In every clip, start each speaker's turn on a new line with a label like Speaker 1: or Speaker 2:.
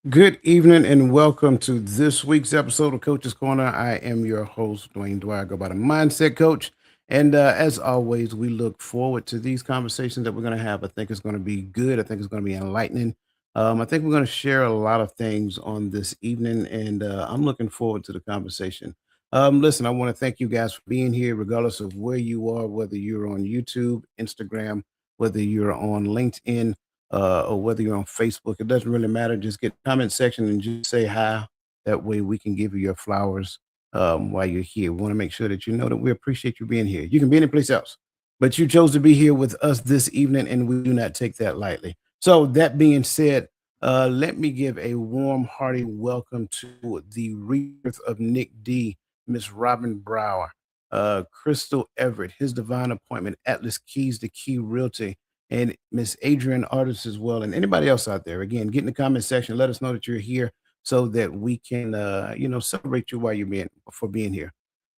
Speaker 1: Good evening and welcome to this week's episode of Coach's Corner. I am your host, Dwayne Dwyer. I go by the Mindset Coach. And as always, we look forward to these conversations that we're going to have. I think it's going to be good. I think it's going to be enlightening. I think we're going to share a lot of things on this evening, and I'm looking forward to the conversation. Listen, I want to thank you guys for being here, regardless of where you are, whether you're on YouTube, Instagram, whether you're on LinkedIn or whether you're on Facebook, it doesn't really matter. Just get comment section and just say hi. That way we can give you your flowers while you're here. We want to make sure that you know that we appreciate you being here. You can be anyplace else, but you chose to be here with us this evening, and we do not take that lightly. So that being said, let me give a warm, hearty welcome to the rebirth of Nick D, Miss Robin Brower, Crystal Everett, His Divine Appointment, Atlas Keys, the Key Realty, and Miss Adrian Artist as well, and anybody else out there. Again, get in the comment section. Let us know that you're here so that we can, celebrate you while you're being for being here.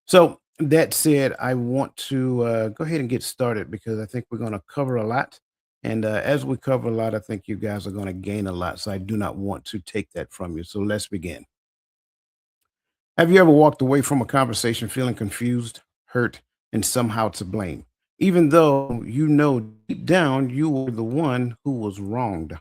Speaker 1: So that said, I want to go ahead and get started because I think we're going to cover a lot. And as we cover a lot, I think you guys are going to gain a lot. So I do not want to take that from you. So let's begin. Have you ever walked away from a conversation feeling confused, hurt, and somehow to blame, even though you know deep down you were the one who was wronged?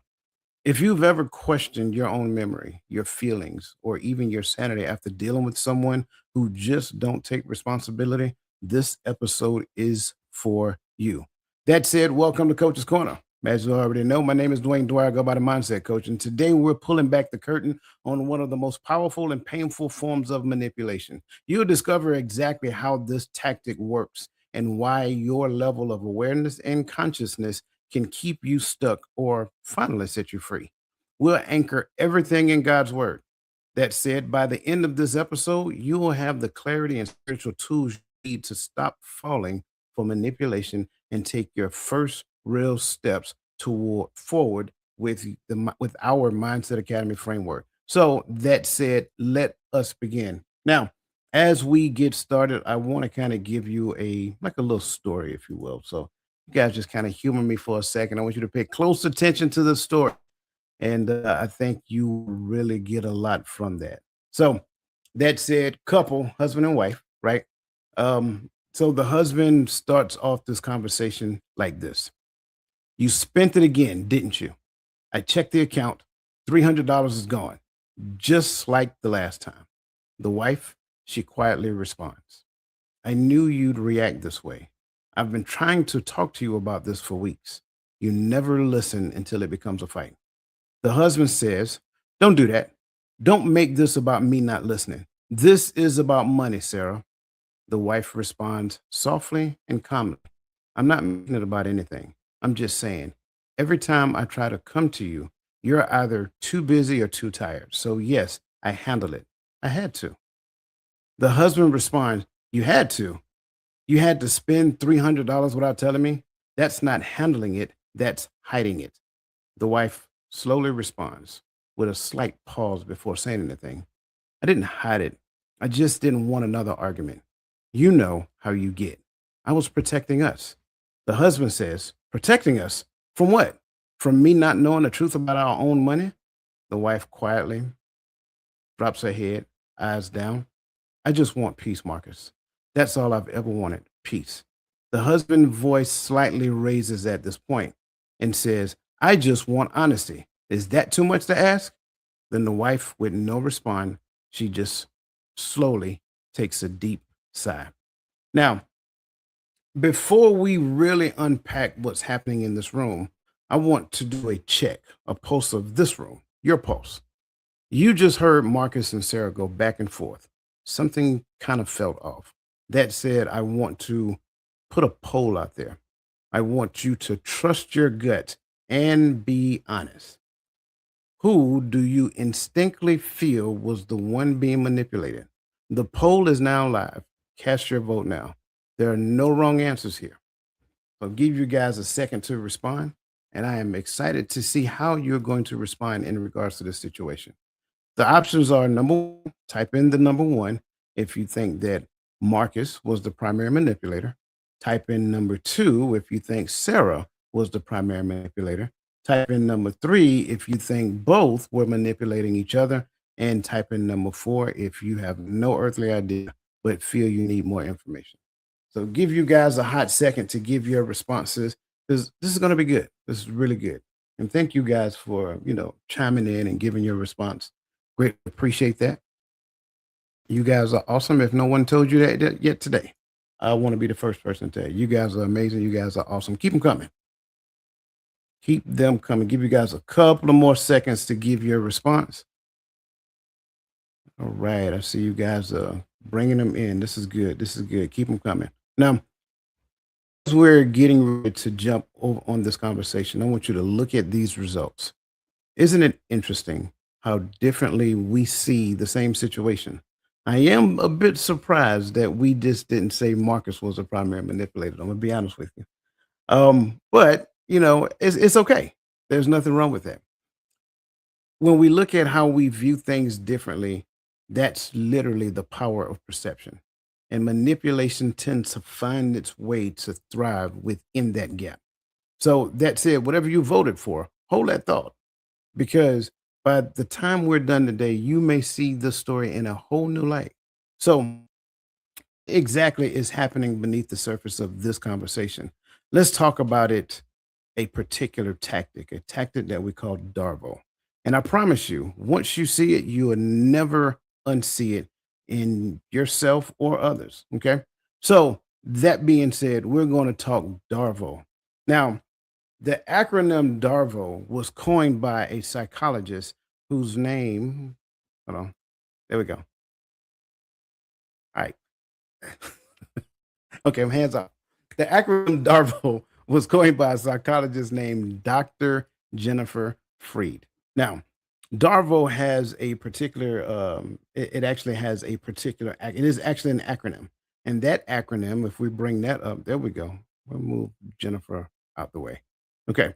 Speaker 1: If you've ever questioned your own memory, your feelings, or even your sanity after dealing with someone who just don't take responsibility, this episode is for you. That said, welcome to Coach's Corner. As you already know, my name is Dwayne Dwyer. I go by the Mindset Coach. And today we're pulling back the curtain on one of the most powerful and painful forms of manipulation. You'll discover exactly how this tactic works and why your level of awareness and consciousness can keep you stuck or finally set you free. We'll anchor everything in God's word. That said, by the end of this episode, you will have the clarity and spiritual tools you need to stop falling for manipulation and take your first real steps toward forward with with our Mindset Academy framework. So that said, let us begin. Now, as we get started, I want to kind of give you a little story, if you will. So you guys just kind of humor me for a second. I want you to pay close attention to the story. And I think you will really get a lot from that. So that said, couple, husband and wife, right? So the husband starts off this conversation like this: You spent it again, didn't you? I checked the account. $300 is gone, just like the last time. The wife, she quietly responds, I knew you'd react this way. I've been trying to talk to you about this for weeks. You never listen until it becomes a fight. The husband says, Don't do that. Don't make this about me not listening. This is about money, Sarah. The wife responds softly and calmly, I'm not making it about anything. I'm just saying, every time I try to come to you, you're either too busy or too tired. So, yes, I handle it. I had to. The husband responds, You had to. You had to spend $300 without telling me? That's not handling it, that's hiding it. The wife slowly responds with a slight pause before saying anything. I didn't hide it. I just didn't want another argument. You know how you get. I was protecting us. The husband says, Protecting us? From what? From me not knowing the truth about our own money? The wife quietly drops her head, eyes down. I just want peace, Marcus. That's all I've ever wanted, peace. The husband's voice slightly raises at this point and says, I just want honesty. Is that too much to ask? Then the wife, with no response, she just slowly takes a deep sigh. Now, before we really unpack what's happening in this room, I want to do a check, a pulse of this room, your pulse. You just heard Marcus and Sarah go back and forth. Something kind of felt off. That said, I want to put a poll out there. I want you to trust your gut and be honest. Who do you instinctively feel was the one being manipulated? The poll is now live. Cast your vote now. There are no wrong answers here. I'll give you guys a second to respond, and I am excited to see how you're going to respond in regards to this situation. The options are number one, type in the number one if you think that Marcus was the primary manipulator. Type in number two if you think Sarah was the primary manipulator. Type in number three if you think both were manipulating each other, and type in number four if you have no earthly idea but feel you need more information. So give you guys a hot second to give your responses because this is going to be good. This is really good. And thank you guys for, chiming in and giving your response. Great. Appreciate that. You guys are awesome. If no one told you that yet today, I want to be the first person to tell you. You guys are amazing. You guys are awesome. Keep them coming. Keep them coming. Give you guys a couple of more seconds to give your response. All right. I see you guys bringing them in. This is good. This is good. Keep them coming. Now, as we're getting ready to jump over on this conversation, I want you to look at these results. Isn't it interesting how differently we see the same situation? I am a bit surprised that we just didn't say Marcus was a primary manipulator. I'm gonna be honest with you. But it's okay. There's nothing wrong with that. When we look at how we view things differently, that's literally the power of perception. And manipulation tends to find its way to thrive within that gap. So that said, whatever you voted for, hold that thought because by the time we're done today, you may see the story in a whole new light. So, exactly is happening beneath the surface of this conversation. Let's talk about it a particular tactic, a tactic that we call DARVO. And I promise you, once you see it, you will never unsee it in yourself or others. Okay. So, that being said, we're going to talk DARVO. Now, the acronym DARVO was coined by a psychologist whose name, hold on, there we go. All right. Okay, I'm hands off. The acronym DARVO was coined by a psychologist named Dr. Jennifer Freed. Now, DARVO has a particular, it actually has a particular, it is actually an acronym. And that acronym, if we bring that up, there we go. We'll move Jennifer out the way. Okay.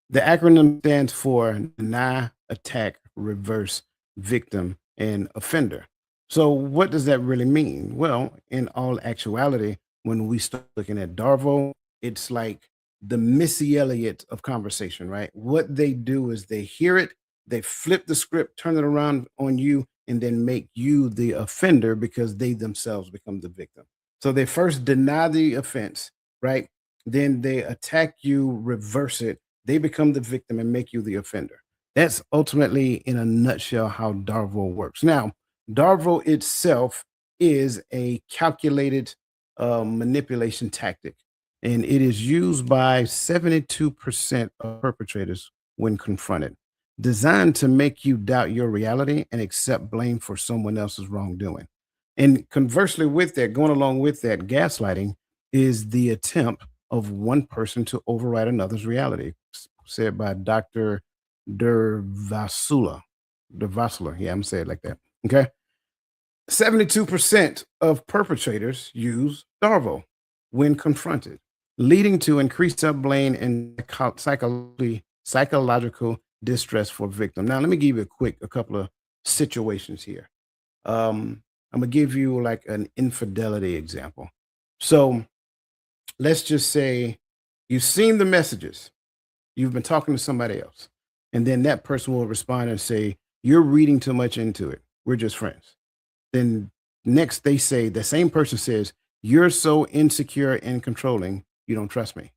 Speaker 1: The acronym stands for deny, attack, reverse, victim, and offender. So, what does that really mean? Well, in all actuality, when we start looking at Darvo, it's like the Missy Elliott of conversation, right? What they do is they hear it, they flip the script, turn it around on you, and then make you the offender because they themselves become the victim. So, they first deny the offense, right? Then they attack you, reverse it, they become the victim and make you the offender. That's ultimately, in a nutshell, how Darvo works. Now, Darvo itself is a calculated manipulation tactic, and it is used by 72% of perpetrators when confronted, designed to make you doubt your reality and accept blame for someone else's wrongdoing. And conversely, with that, going along with that, gaslighting is the attempt of one person to override another's reality, said by Dr. Dervasula. Dervasula, yeah, I'm saying it like that. Okay. 72% of perpetrators use Darvo when confronted, leading to increased blame and psychological distress for victim. Now, let me give you a couple of situations here. I'm gonna give you like an infidelity example. So let's just say you've seen the messages, you've been talking to somebody else, and then that person will respond and say, "You're reading too much into it. We're just friends." Then next, they say, the same person says, "You're so insecure and controlling, you don't trust me."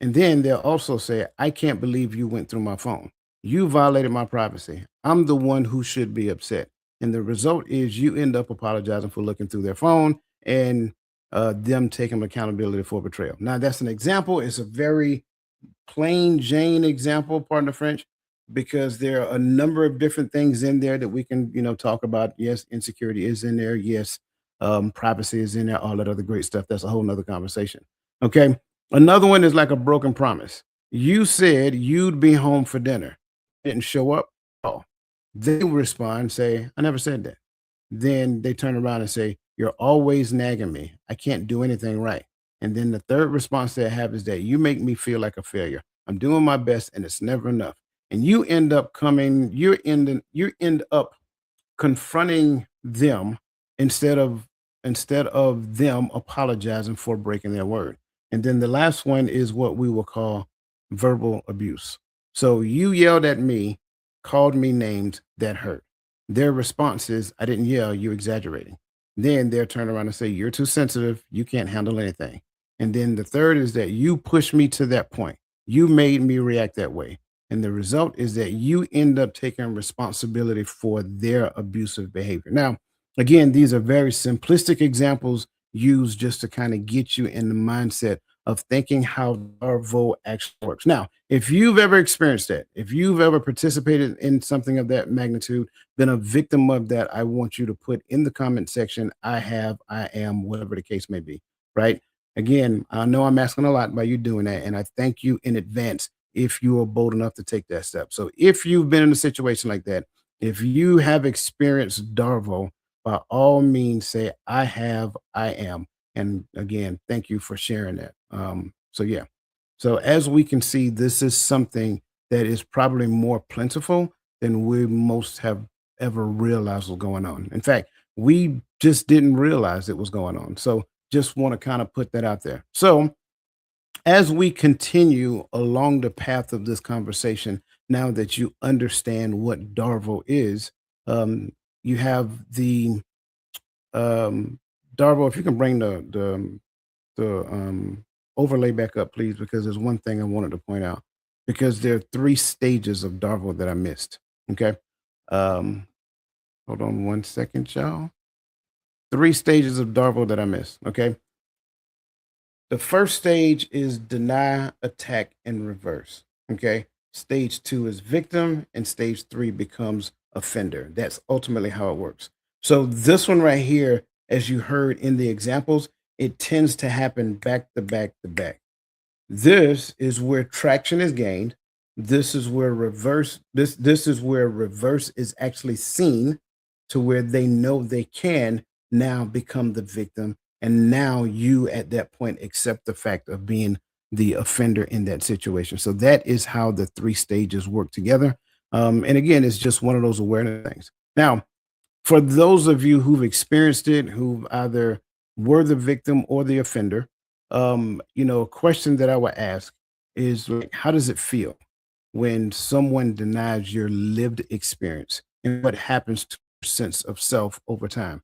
Speaker 1: And then they'll also say, "I can't believe you went through my phone. You violated my privacy. I'm the one who should be upset." And the result is you end up apologizing for looking through their phone and them taking accountability for betrayal. Now, that's an example. It's a very plain Jane example, pardon the French, because there are a number of different things in there that we can, talk about. Yes, insecurity is in there. Yes, privacy is in there. All that other great stuff. That's a whole nother conversation. Okay. Another one is like a broken promise. You said you'd be home for dinner. Didn't show up. Oh, they respond, say, "I never said that." Then they turn around and say, "You're always nagging me. I can't do anything right." And then the third response they have is that you make me feel like a failure. I'm doing my best and it's never enough. And you end up confronting them instead of them apologizing for breaking their word. And then the last one is what we will call verbal abuse. So you yelled at me, called me names that hurt. Their response is, I didn't yell, you're exaggerating. Then they'll turn around and say, you're too sensitive, you can't handle anything. And then the third is that you pushed me to that point. You made me react that way. And the result is that you end up taking responsibility for their abusive behavior. Now, again, these are very simplistic examples used just to kind of get you in the mindset of thinking how DARVO'd actually works. Now, if you've ever experienced that, if you've ever participated in something of that magnitude, been a victim of that, I want you to put in the comment section, I have, I am, whatever the case may be, right? Again, I know I'm asking a lot by you doing that, and I thank you in advance if you are bold enough to take that step. So if you've been in a situation like that, if you have experienced DARVO, by all means say, I have, I am. And again, thank you for sharing that. So yeah. So as we can see, this is something that is probably more plentiful than we most have ever realized was going on. In fact, we just didn't realize it was going on. So just want to kind of put that out there. So as we continue along the path of this conversation, now that you understand what DARVO is, you have the um, Darvo. If you can bring the overlay back up, please, because there's one thing I wanted to point out. Because there are three stages of Darvo that I missed. Okay, um, hold on one second, y'all. Three stages of Darvo that I missed. Okay, the first stage is deny, attack, and reverse. Okay. Stage two is victim, and stage three becomes offender. That's ultimately how it works. So, this one right here, as you heard in the examples, it tends to happen back to back to back. This is where traction is gained. This is where reverse is actually seen to where they know they can now become the victim. And now you at that point accept the fact of being the offender in that situation. So that is how the three stages work together. And again, it's just one of those awareness things. Now, for those of you who've experienced it, who either were the victim or the offender, a question that I would ask is like, how does it feel when someone denies your lived experience and what happens to your sense of self over time?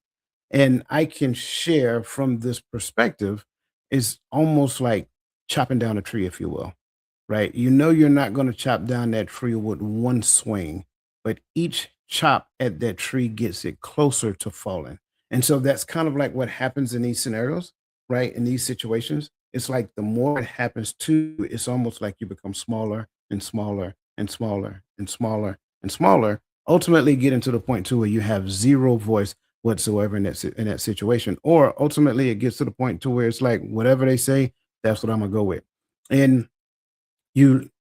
Speaker 1: And I can share from this perspective is almost like chopping down a tree, if you will, right? You know, you're not going to chop down that tree with one swing, but each chop at that tree gets it closer to falling. And so that's kind of like what happens in these scenarios, right? In these situations, it's like the more it happens to you, it's almost like you become smaller and smaller and smaller and smaller and smaller, ultimately getting to the point too where you have zero voice whatsoever in in that situation. Or ultimately it gets to the point to where it's like whatever they say, that's what I'm gonna go with. And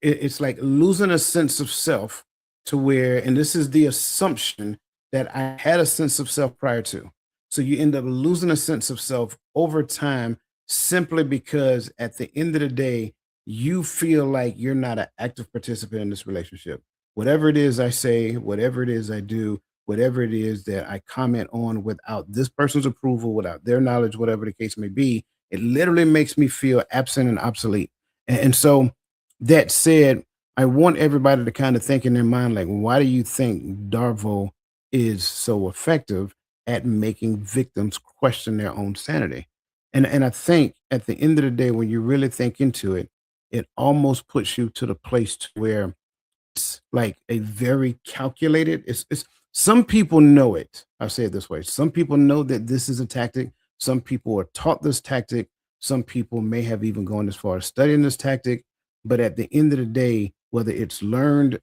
Speaker 1: it's like losing a sense of self to where, and this is the assumption that I had a sense of self prior to. So you end up losing a sense of self over time simply because at the end of the day, you feel like you're not an active participant in this relationship. Whatever it is I say, whatever it is I do, whatever it is that I comment on without this person's approval, without their knowledge, whatever the case may be, it literally makes me feel absent and obsolete. And so that said, I want everybody to kind of think in their mind, like, why do you think Darvo is so effective at making victims question their own sanity? And I think at the end of the day, when you really think into it, it almost puts you to the place to where it's like a very calculated. It's some people know it. I'll say it this way: some people know that this is a tactic. Some people are taught this tactic. Some people may have even gone as far as studying this tactic. But at the end of the day, whether it's learned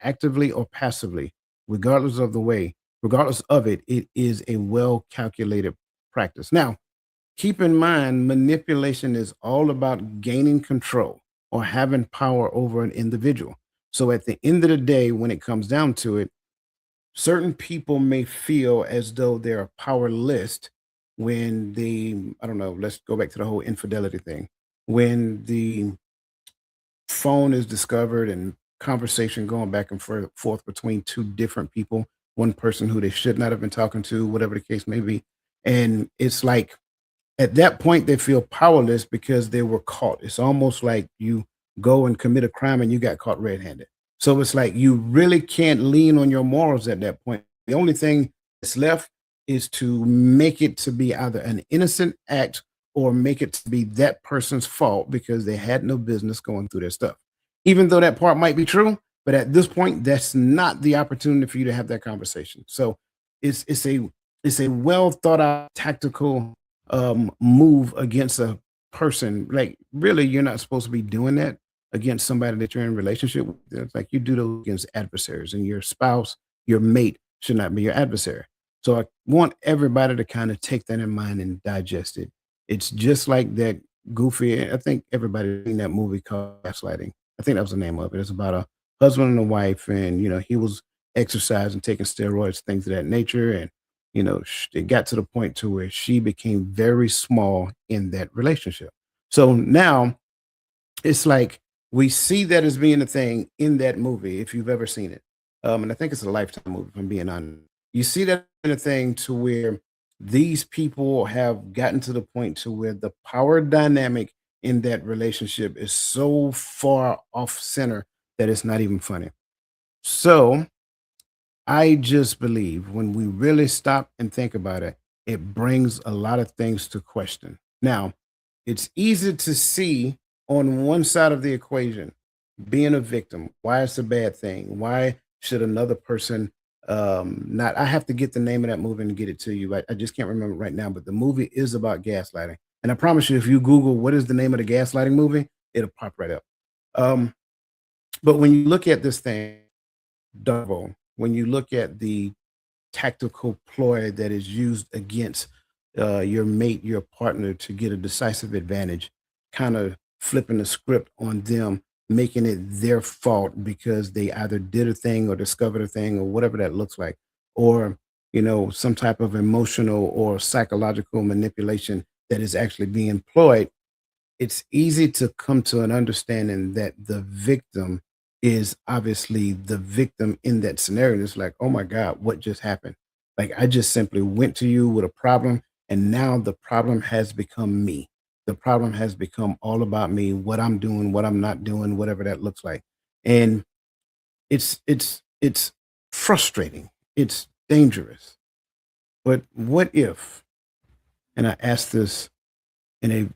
Speaker 1: actively or passively, regardless of the way, regardless of it, it is a well calculated practice. Now, keep in mind, manipulation is all about gaining control or having power over an individual. So at the end of the day, when it comes down to it, certain people may feel as though they're powerless when I don't know, let's go back to the whole infidelity thing. When the phone is discovered and conversation going back and forth between two different people, one person who they should not have been talking to, whatever the case may be. And it's like at that point they feel powerless because they were caught. It's almost like go and commit a crime and you got caught red-handed. So it's like you really can't lean on your morals at that point. The only thing that's left is to make it to be either an innocent act or make it to be that person's fault because they had no business going through their stuff. Even though that part might be true, but at this point, that's not the opportunity for you to have that conversation. So it's a well thought out tactical move against a person. Like really, you're not supposed to be doing that against somebody that you're in a relationship with. It's like you do those against adversaries, and your spouse, your mate, should not be your adversary. So I want everybody to kind of take that in mind and digest it. It's just like that goofy. I think everybody seen that movie called Gaslighting. I think that was the name of it. It's about a husband and a wife, and he was exercising, taking steroids, things of that nature, and it got to the point to where she became very small in that relationship. So now it's like we see that as being a thing in that movie, if you've ever seen it. And I think it's a Lifetime movie, if I'm being honest. You see that in a thing to where these people have gotten to the point to where the power dynamic in that relationship is so far off center that it's not even funny. So I just believe when we really stop and think about it, it brings a lot of things to question. Now, it's easy to see on one side of the equation being a victim. Why it's a bad thing? Why should another person not? I have to get the name of that movie and get it to you. I just can't remember right now, but the movie is about gaslighting. And I promise you, if you Google what is the name of the gaslighting movie, it'll pop right up. Um, but when you look at this thing, Darvo, when you look at the tactical ploy that is used against your mate, your partner to get a decisive advantage, kind of flipping the script on them, making it their fault because they either did a thing or discovered a thing or whatever that looks like, or, some type of emotional or psychological manipulation that is actually being employed. It's easy to come to an understanding that the victim is obviously the victim in that scenario. It's like, oh my God, what just happened? Like, I just simply went to you with a problem, and now the problem has become me. The problem has become all about me, what I'm doing, what I'm not doing, whatever that looks like. And it's frustrating. It's dangerous. But what if, and I ask this in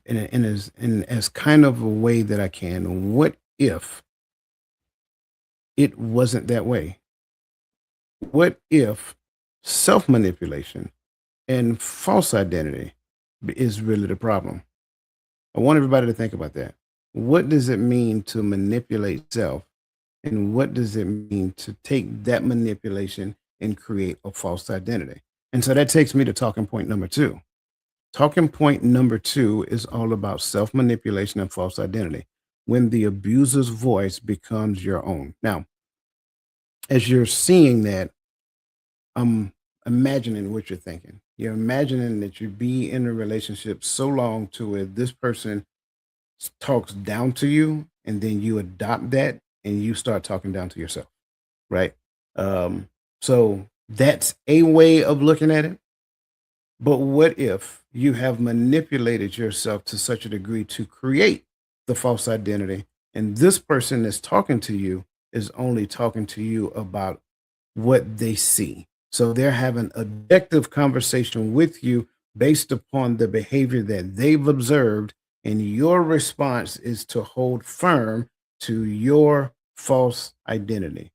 Speaker 1: as kind of a way that I can. What if it wasn't that way? What if self manipulation and false identity is really the problem? I want everybody to think about that. What does it mean to manipulate self? And what does it mean to take that manipulation and create a false identity? And so that takes me to talking point number two. Talking point number two is all about self manipulation and false identity when the abuser's voice becomes your own. Now, as you're seeing that, I'm imagining what you're thinking. You're imagining that you be in a relationship so long to where this person talks down to you, and then you adopt that and you start talking down to yourself, right? So that's a way of looking at it. But what if you have manipulated yourself to such a degree to create the false identity, and this person that's talking to you is only talking to you about what they see? So they're having objective conversation with you based upon the behavior that they've observed, and your response is to hold firm to your false identity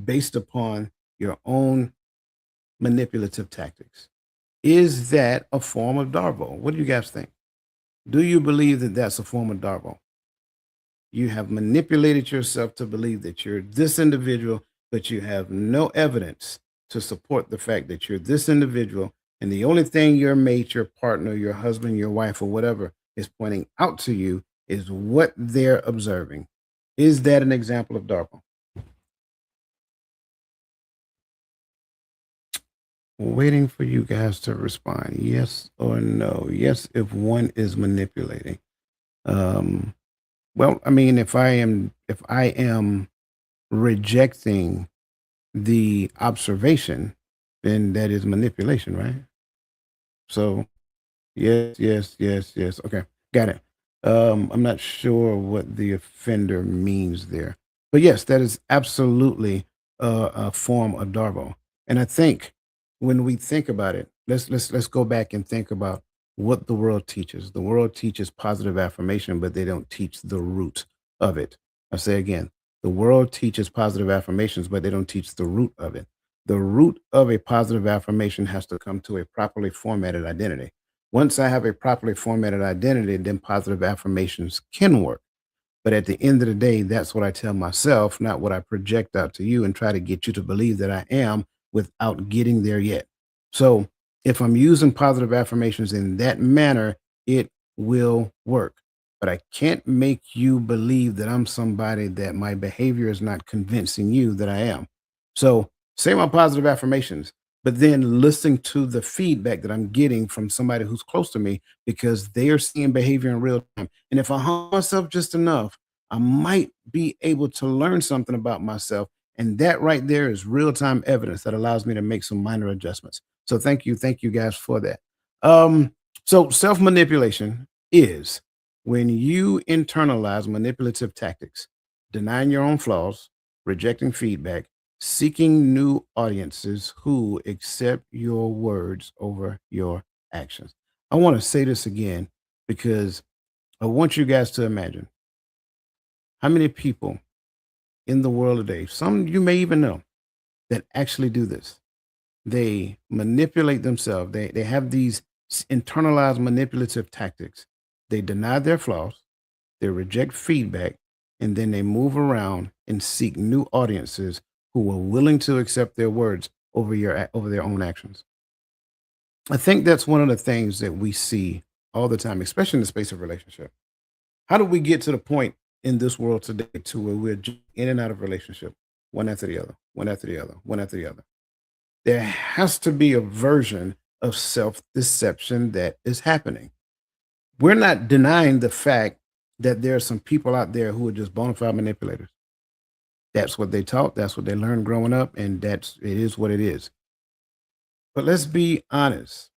Speaker 1: based upon your own manipulative tactics. Is that a form of Darvo? What do you guys think? Do you believe that that's a form of Darvo? You have manipulated yourself to believe that you're this individual, but you have no evidence to support the fact that you're this individual. And the only thing your mate, your partner, your husband, your wife, or whatever is pointing out to you is what they're observing. Is that an example of Darvo? Waiting for you guys to respond. Yes or no? Yes, if one is manipulating. Um, well, I mean, if I am rejecting the observation, then that is manipulation, right? So yes, yes, yes, yes. Okay, got it. I'm not sure what the offender means there, but yes, that is absolutely a form of Darvo. And I think when we think about it, let's go back and think about what the world teaches. The world teaches positive affirmation, but they don't teach the root of it. I say again, the world teaches positive affirmations, but they don't teach the root of it. The root of a positive affirmation has to come to a properly formatted identity. Once I have a properly formatted identity, then positive affirmations can work. But at the end of the day, that's what I tell myself, not what I project out to you and try to get you to believe that I am without getting there yet. So if I'm using positive affirmations in that manner, it will work. But I can't make you believe that I'm somebody that my behavior is not convincing you that I am. So say my positive affirmations, but then listen to the feedback that I'm getting from somebody who's close to me because they are seeing behavior in real time. And if I humble myself just enough, I might be able to learn something about myself. And that right there is real time evidence that allows me to make some minor adjustments. So thank you guys for that. Um, so self manipulation is when you internalize manipulative tactics, denying your own flaws, rejecting feedback, seeking new audiences who accept your words over your actions. I want to say this again because I want you guys to imagine how many people in the world today, some you may even know, that actually do this. They manipulate themselves. They have these internalized manipulative tactics. They deny their flaws, they reject feedback, and then they move around and seek new audiences who are willing to accept their words over their own actions. I think that's one of the things that we see all the time, especially in the space of relationship. How do we get to the point in this world today to where we're in and out of relationship, one after the other, one after the other, one after the other? There has to be a version of self deception that is happening. We're not denying the fact that there are some people out there who are just bona fide manipulators. That's what they taught, that's what they learned growing up, and it is what it is. But let's be honest.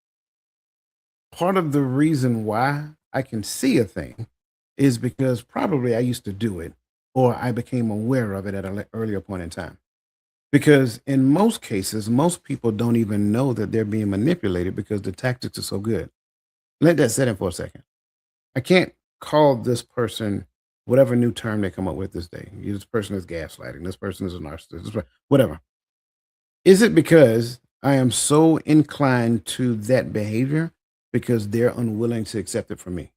Speaker 1: Part of the reason why I can see a thing is because probably I used to do it or I became aware of it at an earlier point in time. Because in most cases, most people don't even know that they're being manipulated because the tactics are so good. Let that set in for a second. I can't call this person whatever new term they come up with this day. This person is gaslighting. This person is a narcissist. Whatever. Is it because I am so inclined to that behavior because they're unwilling to accept it from me?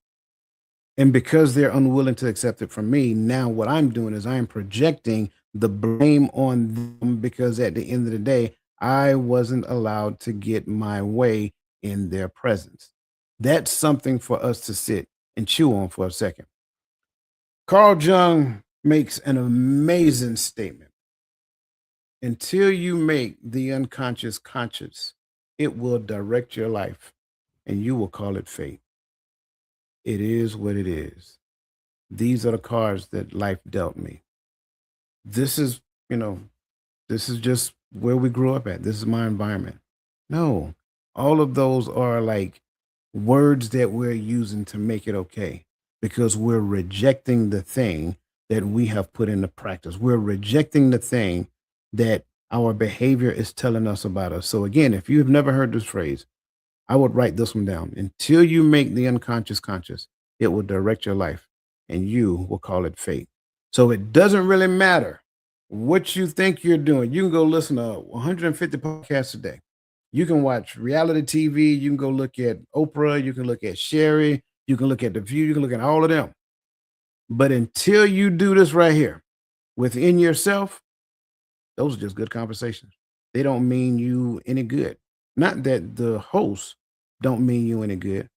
Speaker 1: And because they're unwilling to accept it from me, now what I'm doing is I am projecting the blame on them because at the end of the day, I wasn't allowed to get my way in their presence. That's something for us to sit and chew on for a second. Carl Jung makes an amazing statement. Until you make the unconscious conscious, it will direct your life and you will call it fate. It is what it is. These are the cards that life dealt me. This is, you know, this is just where we grew up at. This is my environment. No, all of those are like words that we're using to make it okay because we're rejecting the thing that we have put into practice. We're rejecting the thing that our behavior is telling us about us. So, again, if you have never heard this phrase, I would write this one down. Until you make the unconscious conscious, it will direct your life and you will call it fate. So it doesn't really matter what you think you're doing. You can go listen to 150 podcasts a day. You can watch reality TV. You can go look at Oprah. You can look at Sherry. You can look at The View. You can look at all of them. But until you do this right here within yourself, those are just good conversations. They don't mean you any good. Not that the hosts don't mean you any good,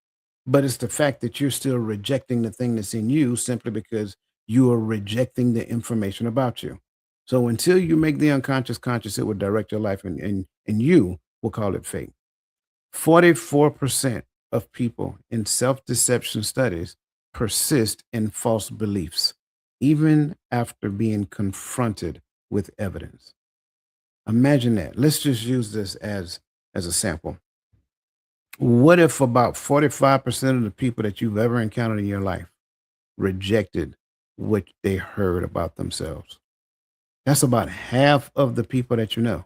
Speaker 1: but it's the fact that you're still rejecting the thing that's in you simply because you are rejecting the information about you. So until you make the unconscious conscious, it will direct your life and you will call it fate. 44% of people in self deception studies persist in false beliefs, even after being confronted with evidence. Imagine that. Let's just use this as a sample. What if about 45% of the people that you've ever encountered in your life rejected what they heard about themselves. That's about half of the people that you know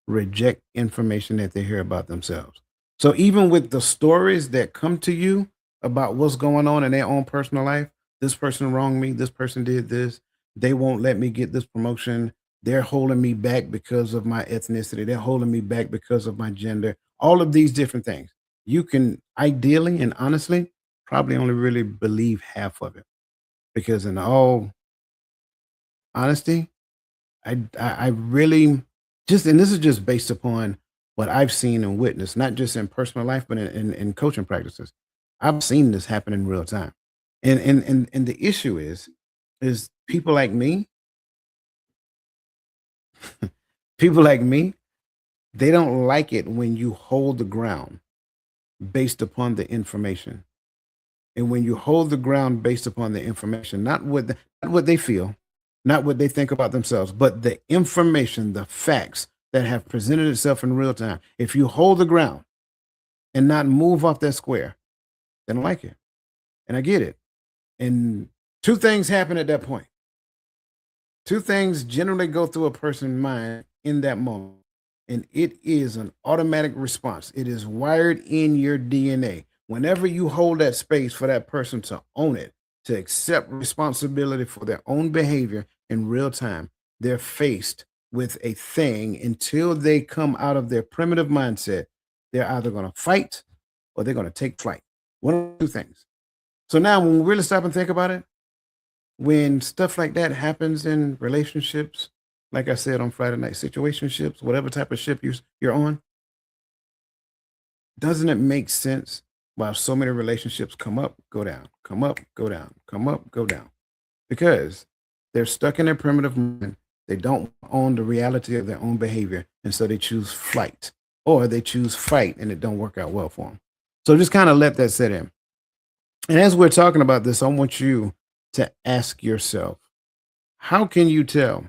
Speaker 1: reject information that they hear about themselves. So even with the stories that come to you about what's going on in their own personal life, this person wronged me, this person did this, they won't let me get this promotion, they're holding me back because of my ethnicity, they're holding me back because of my gender, all of these different things. You can ideally and honestly probably only really believe half of it because in all honesty, I really just and this is just based upon what I've seen and witnessed, not just in personal life, but in coaching practices. I've seen this happen in real time. And the issue is people like me, people like me, they don't like it when you hold the ground based upon the information. And when you hold the ground based upon the information, not what they feel, not what they think about themselves, but the information, the facts that have presented itself in real time. If you hold the ground and not move off that square, they don't like it. And I get it. And two things happen at that point. Two things generally go through a person's mind in that moment, and it is an automatic response. It is wired in your DNA. Whenever you hold that space for that person to own it, to accept responsibility for their own behavior in real time, they're faced with a thing until they come out of their primitive mindset. They're either going to fight or they're going to take flight. One of the two things. So now, when we really stop and think about it, when stuff like that happens in relationships, like I said on Friday night, situationships, whatever type of ship you're on, doesn't it make sense why so many relationships come up, go down, come up, go down, come up, go down? Because they're stuck in their primitive mind. They don't own the reality of their own behavior, and so they choose flight, or they choose fight, and it don't work out well for them. So just kind of let that set in. And as we're talking about this, I want you to ask yourself, how can you tell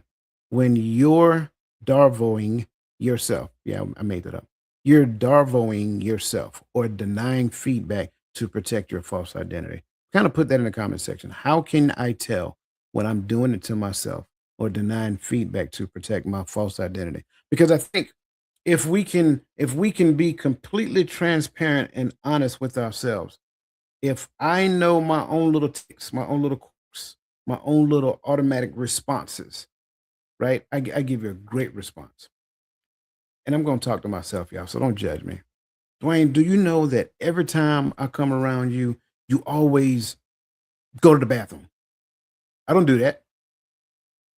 Speaker 1: when you're darvoing yourself? Yeah, I made that up. You're darvoing yourself or denying feedback to protect your false identity. Kind of put that in the comment section. How can I tell when I'm doing it to myself or denying feedback to protect my false identity? Because I think if we can be completely transparent and honest with ourselves, if I know my own little ticks, my own little quirks, my own little automatic responses, right? I give you a great response. And I'm going to talk to myself, y'all. So don't judge me. Dwayne, do you know that every time I come around you, you always go to the bathroom? I don't do that.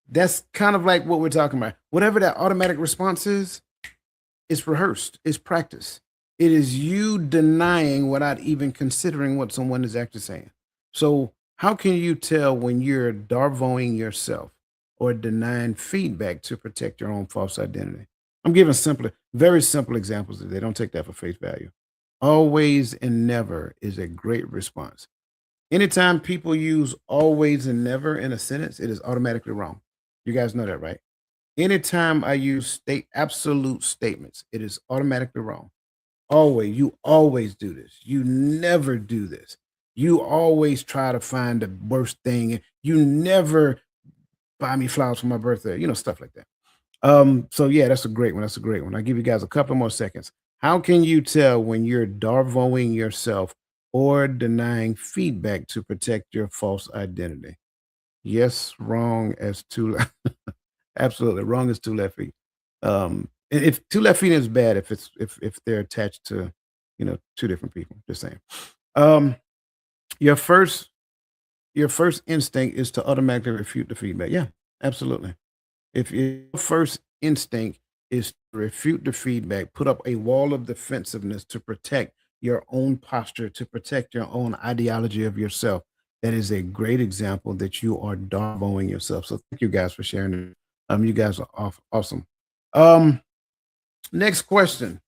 Speaker 1: That's kind of like what we're talking about. Whatever that automatic response is, it's rehearsed, it's practice. It is you denying without even considering what someone is actually saying. So, how can you tell when you're darvoing yourself or denying feedback to protect your own false identity? I'm giving simple, very simple examples today. Don't take that for face value. Always and never is a great response. Anytime people use always and never in a sentence, it is automatically wrong. You guys know that, right? Anytime I use state absolute statements, it is automatically wrong. Always, you always do this. You never do this. You always try to find the worst thing. You never buy me flowers for my birthday, stuff like that. So yeah, that's a great one. That's a great one. I'll give you guys a couple more seconds. How can you tell when you're darvoing yourself or denying feedback to protect your false identity? Yes, wrong as two. Absolutely. Wrong is 2 left feet. And if 2 left feet is bad if they're attached to, 2 different people, just saying. Um, your first instinct is to automatically refute the feedback. Yeah, absolutely. If your first instinct is to refute the feedback, put up a wall of defensiveness to protect your own posture, to protect your own ideology of yourself, that is a great example that you are darboing yourself. So thank you guys for sharing it. You guys are awesome. Um, Next question.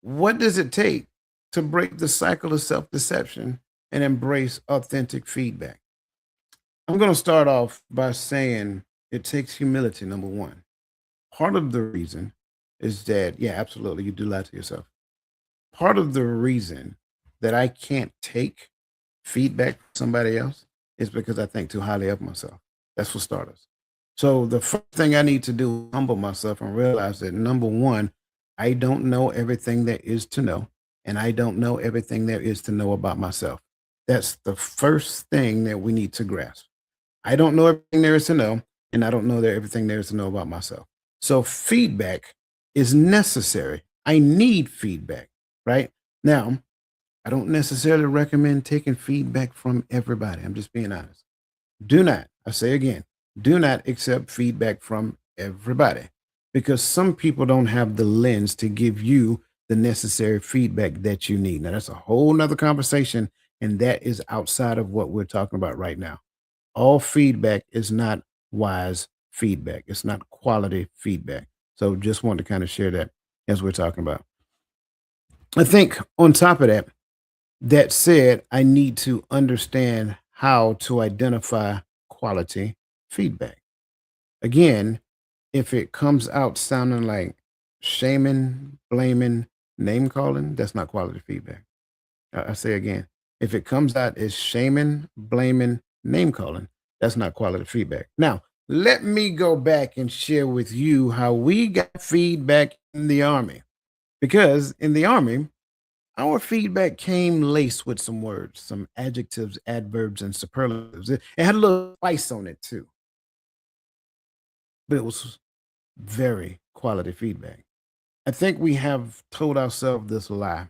Speaker 1: What does it take to break the cycle of self-deception and embrace authentic feedback? I'm going to start off by saying it takes humility, number one. Part of the reason is that, yeah, absolutely, you do lie to yourself. Part of the reason that I can't take feedback from somebody else is because I think too highly of myself. That's for starters. So the first thing I need to do is humble myself and realize that number one, I don't know everything there is to know, and I don't know everything there is to know about myself. That's the first thing that we need to grasp. I don't know everything there is to know, and I don't know everything there is to know about myself. So feedback is necessary. I need feedback, right? Now, I don't necessarily recommend taking feedback from everybody. I'm just being honest. Do not, I say again, do not accept feedback from everybody because some people don't have the lens to give you the necessary feedback that you need. Now, that's a whole nother conversation, and that is outside of what we're talking about right now. All feedback is not wise feedback, it's not quality feedback. So, just want to kind of share that as we're talking about. I think on top of that, that said, I need to understand how to identify quality feedback. Again, if it comes out sounding like shaming, blaming, name calling, that's not quality feedback. I say again, if it comes out as shaming, blaming, name calling, that's not quality feedback. Now, let me go back and share with you how we got feedback in the Army. Because in the Army, our feedback came laced with some words, some adjectives, adverbs, and superlatives. It had a little spice on it too, but it was very quality feedback. I think we have told ourselves this lie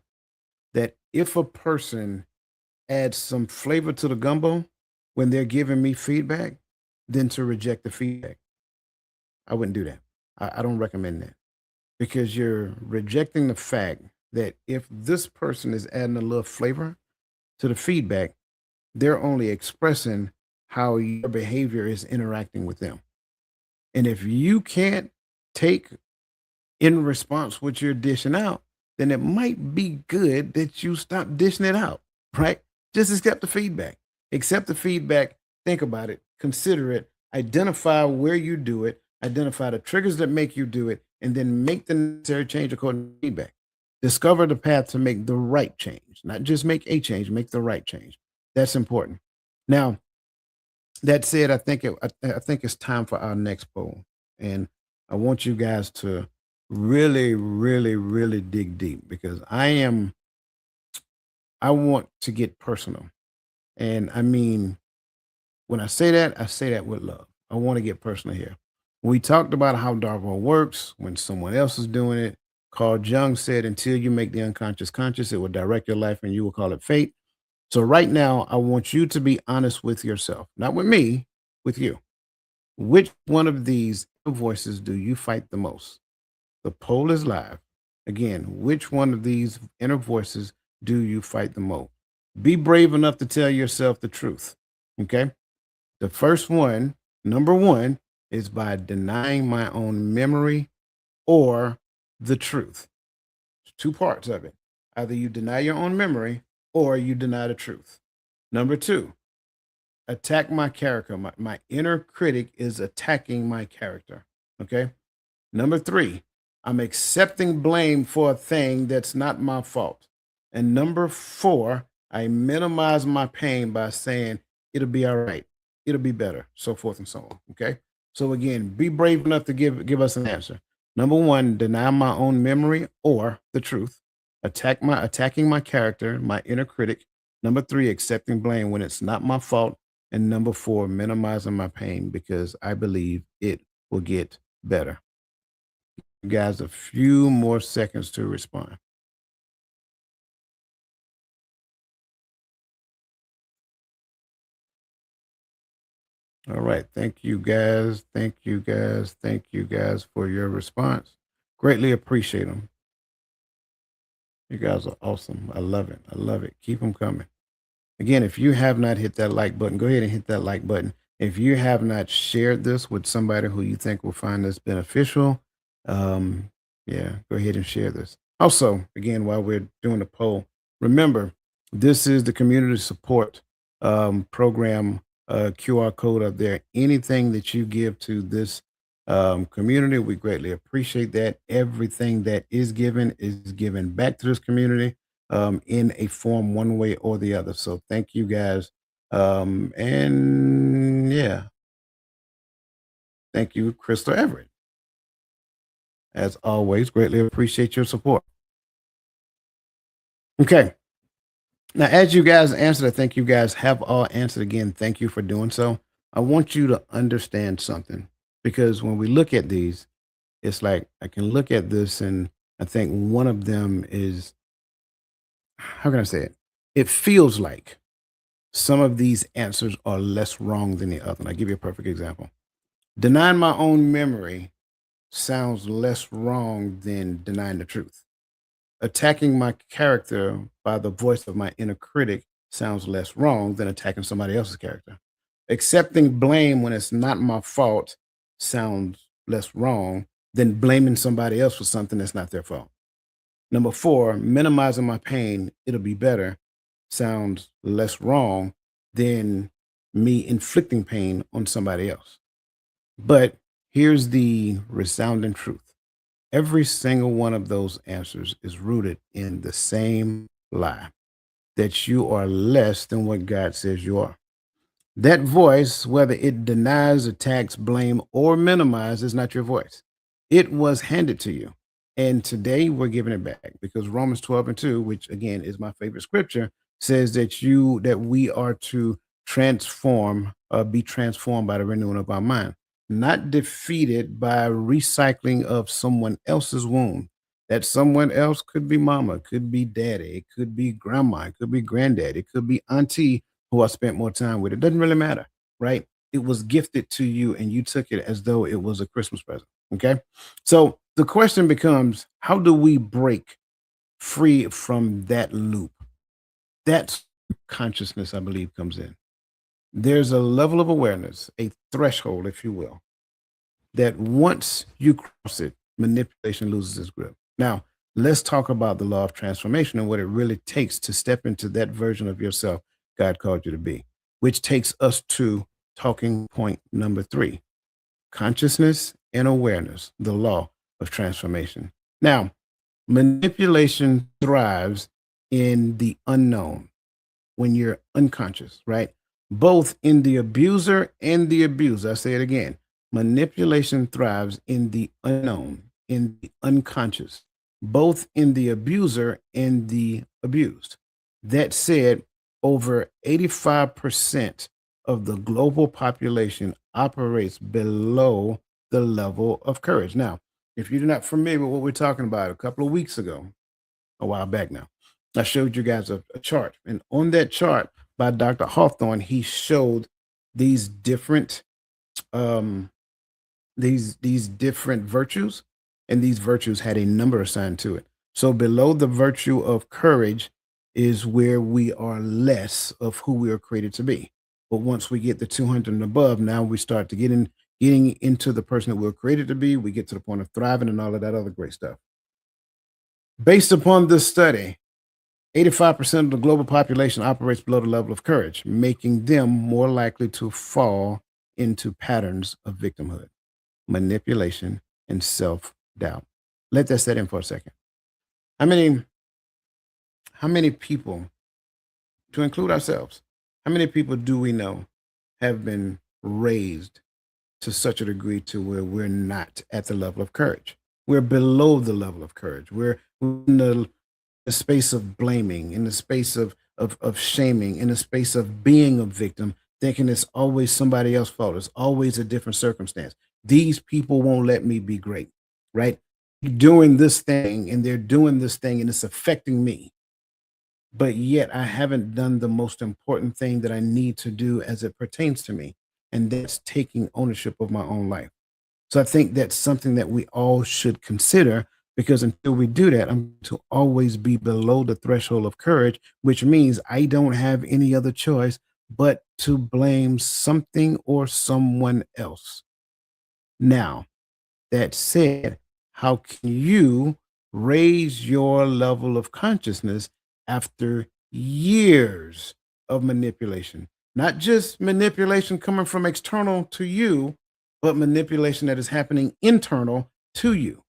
Speaker 1: that if a person adds some flavor to the gumbo when they're giving me feedback, then to reject the feedback. I wouldn't do that. I don't recommend that because you're rejecting the fact that if this person is adding a little flavor to the feedback, they're only expressing how your behavior is interacting with them. And if you can't take in response what you're dishing out, then it might be good that you stop dishing it out, right? Just accept the feedback. Accept the feedback, think about it, consider it, identify where you do it, identify the triggers that make you do it, and then make the necessary change according to feedback. Discover the path to make the right change, not just make a change, make the right change. That's important. Now, that said, I think it's time for our next poll, and I want you guys to really, really, really dig deep because I want to get personal, and I mean when I say that with love. I want to get personal here. We talked about how DARVO'd works when someone else is doing it. Carl Jung said, "Until you make the unconscious conscious, it will direct your life, and you will call it fate." So right now, I want you to be honest with yourself, not with me, with you. Which one of these voices do you fight the most? The poll is live. Again, which one of these inner voices do you fight the most? Be brave enough to tell yourself the truth. Okay. The first one, number one, is by denying my own memory or the truth. Two parts of it. Either you deny your own memory or you deny the truth. Number two, attack my character. My inner critic is attacking my character. Okay. Number three, I'm accepting blame for a thing that's not my fault. And number four, I minimize my pain by saying it'll be all right. It'll be better, so forth and so on. Okay. So again, be brave enough to give us an answer. Number one, deny my own memory or the truth. Attacking my character, my inner critic. Number three, accepting blame when it's not my fault. And number four, minimizing my pain because I believe it will get better. You guys a few more seconds to respond. All right. Thank you guys. Thank you guys. Thank you guys for your response. Greatly appreciate them. You guys are awesome. I love it. I love it. Keep them coming. Again, if you have not hit that like button, go ahead and hit that like button. If you have not shared this with somebody who you think will find this beneficial, um, yeah, go ahead and share this. Also, again, while we're doing the poll, remember this is the community support program QR code up there. Anything that you give to this community, we greatly appreciate that. Everything that is given back to this community in a form one way or the other. So thank you guys And yeah, thank you, Crystal Everett. As always, greatly appreciate your support. Okay. Now, as you guys answered, I think you guys have all answered again. Thank you for doing so. I want you to understand something because when we look at these, it's like I can look at this and I think one of them is, how can I say it? It feels like some of these answers are less wrong than the other. And I'll give you a perfect example. Denying my own memory sounds less wrong than denying the truth. Attacking my character by the voice of my inner critic sounds less wrong than attacking somebody else's character. Accepting blame when it's not my fault sounds less wrong than blaming somebody else for something that's not their fault. Number four, minimizing my pain, it'll be better, sounds less wrong than me inflicting pain on somebody else. But here's the resounding truth. Every single one of those answers is rooted in the same lie that you are less than what God says you are. That voice, whether it denies, attacks, blame, or minimizes, is not your voice. It was handed to you. And today we're giving it back because Romans 12 and 2, which again is my favorite scripture, says that we are to be transformed by the renewing of our mind, not defeated by recycling of someone else's wound. That someone else could be mama, could be daddy, it could be grandma, it could be granddaddy, it could be auntie who I spent more time with. It doesn't really matter, right? It was gifted to you and you took it as though it was a Christmas present. Okay. So the question becomes, how do we break free from that loop? That's consciousness, I believe, comes in. There's a level of awareness, a threshold, if you will, that once you cross it, manipulation loses its grip. Now, let's talk about the law of transformation and what it really takes to step into that version of yourself God called you to be, which takes us to talking point number 3, consciousness and awareness, the law of transformation. Now, manipulation thrives in the unknown when you're unconscious, right? Both in the abuser and the abuser. I say it again. Manipulation thrives in the unknown, in the unconscious, both in the abuser and the abused. That said, over 85% of the global population operates below the level of courage. Now, if you're not familiar with what we're talking about, a couple of weeks ago, a while back now, I showed you guys a chart. And on that chart by Dr. Hawthorne, he showed these different um, these different virtues, and these virtues had a number assigned to it. So below the virtue of courage is where we are less of who we are created to be. But once we get the 200 and above, now we start to getting into the person that we're created to be. We get to the point of thriving and all of that other great stuff. Based upon this study, 85% of the global population operates below the level of courage, making them more likely to fall into patterns of victimhood, manipulation, and self-doubt. Let that set in for a second. How many, how many people, to include ourselves, how many people do we know have been raised to such a degree to where we're not at the level of courage? We're below the level of courage. We're in the space of blaming, in the space of shaming, in the space of being a victim, thinking it's always somebody else's fault. It's always a different circumstance. These people won't let me be great, right? Doing this thing and they're doing this thing and it's affecting me. But yet I haven't done the most important thing that I need to do as it pertains to me. And that's taking ownership of my own life. So I think that's something that we all should consider because until we do that, I'm to always be below the threshold of courage, which means I don't have any other choice but to blame something or someone else. Now, that said, how can you raise your level of consciousness after years of manipulation? Not just manipulation coming from external to you, but manipulation that is happening internal to you.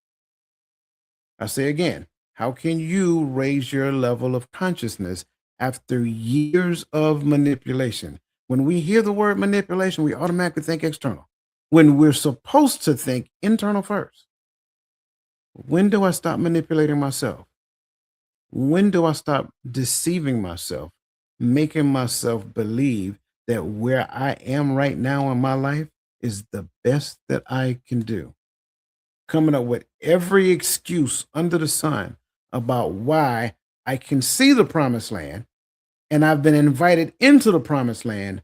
Speaker 1: I say again, how can you raise your level of consciousness after years of manipulation? When we hear the word manipulation, we automatically think external when we're supposed to think internal first. When do I stop manipulating myself? When do I stop deceiving myself, making myself believe that where I am right now in my life is the best that I can do? Coming up with every excuse under the sun about why I can see the promised land and I've been invited into the promised land,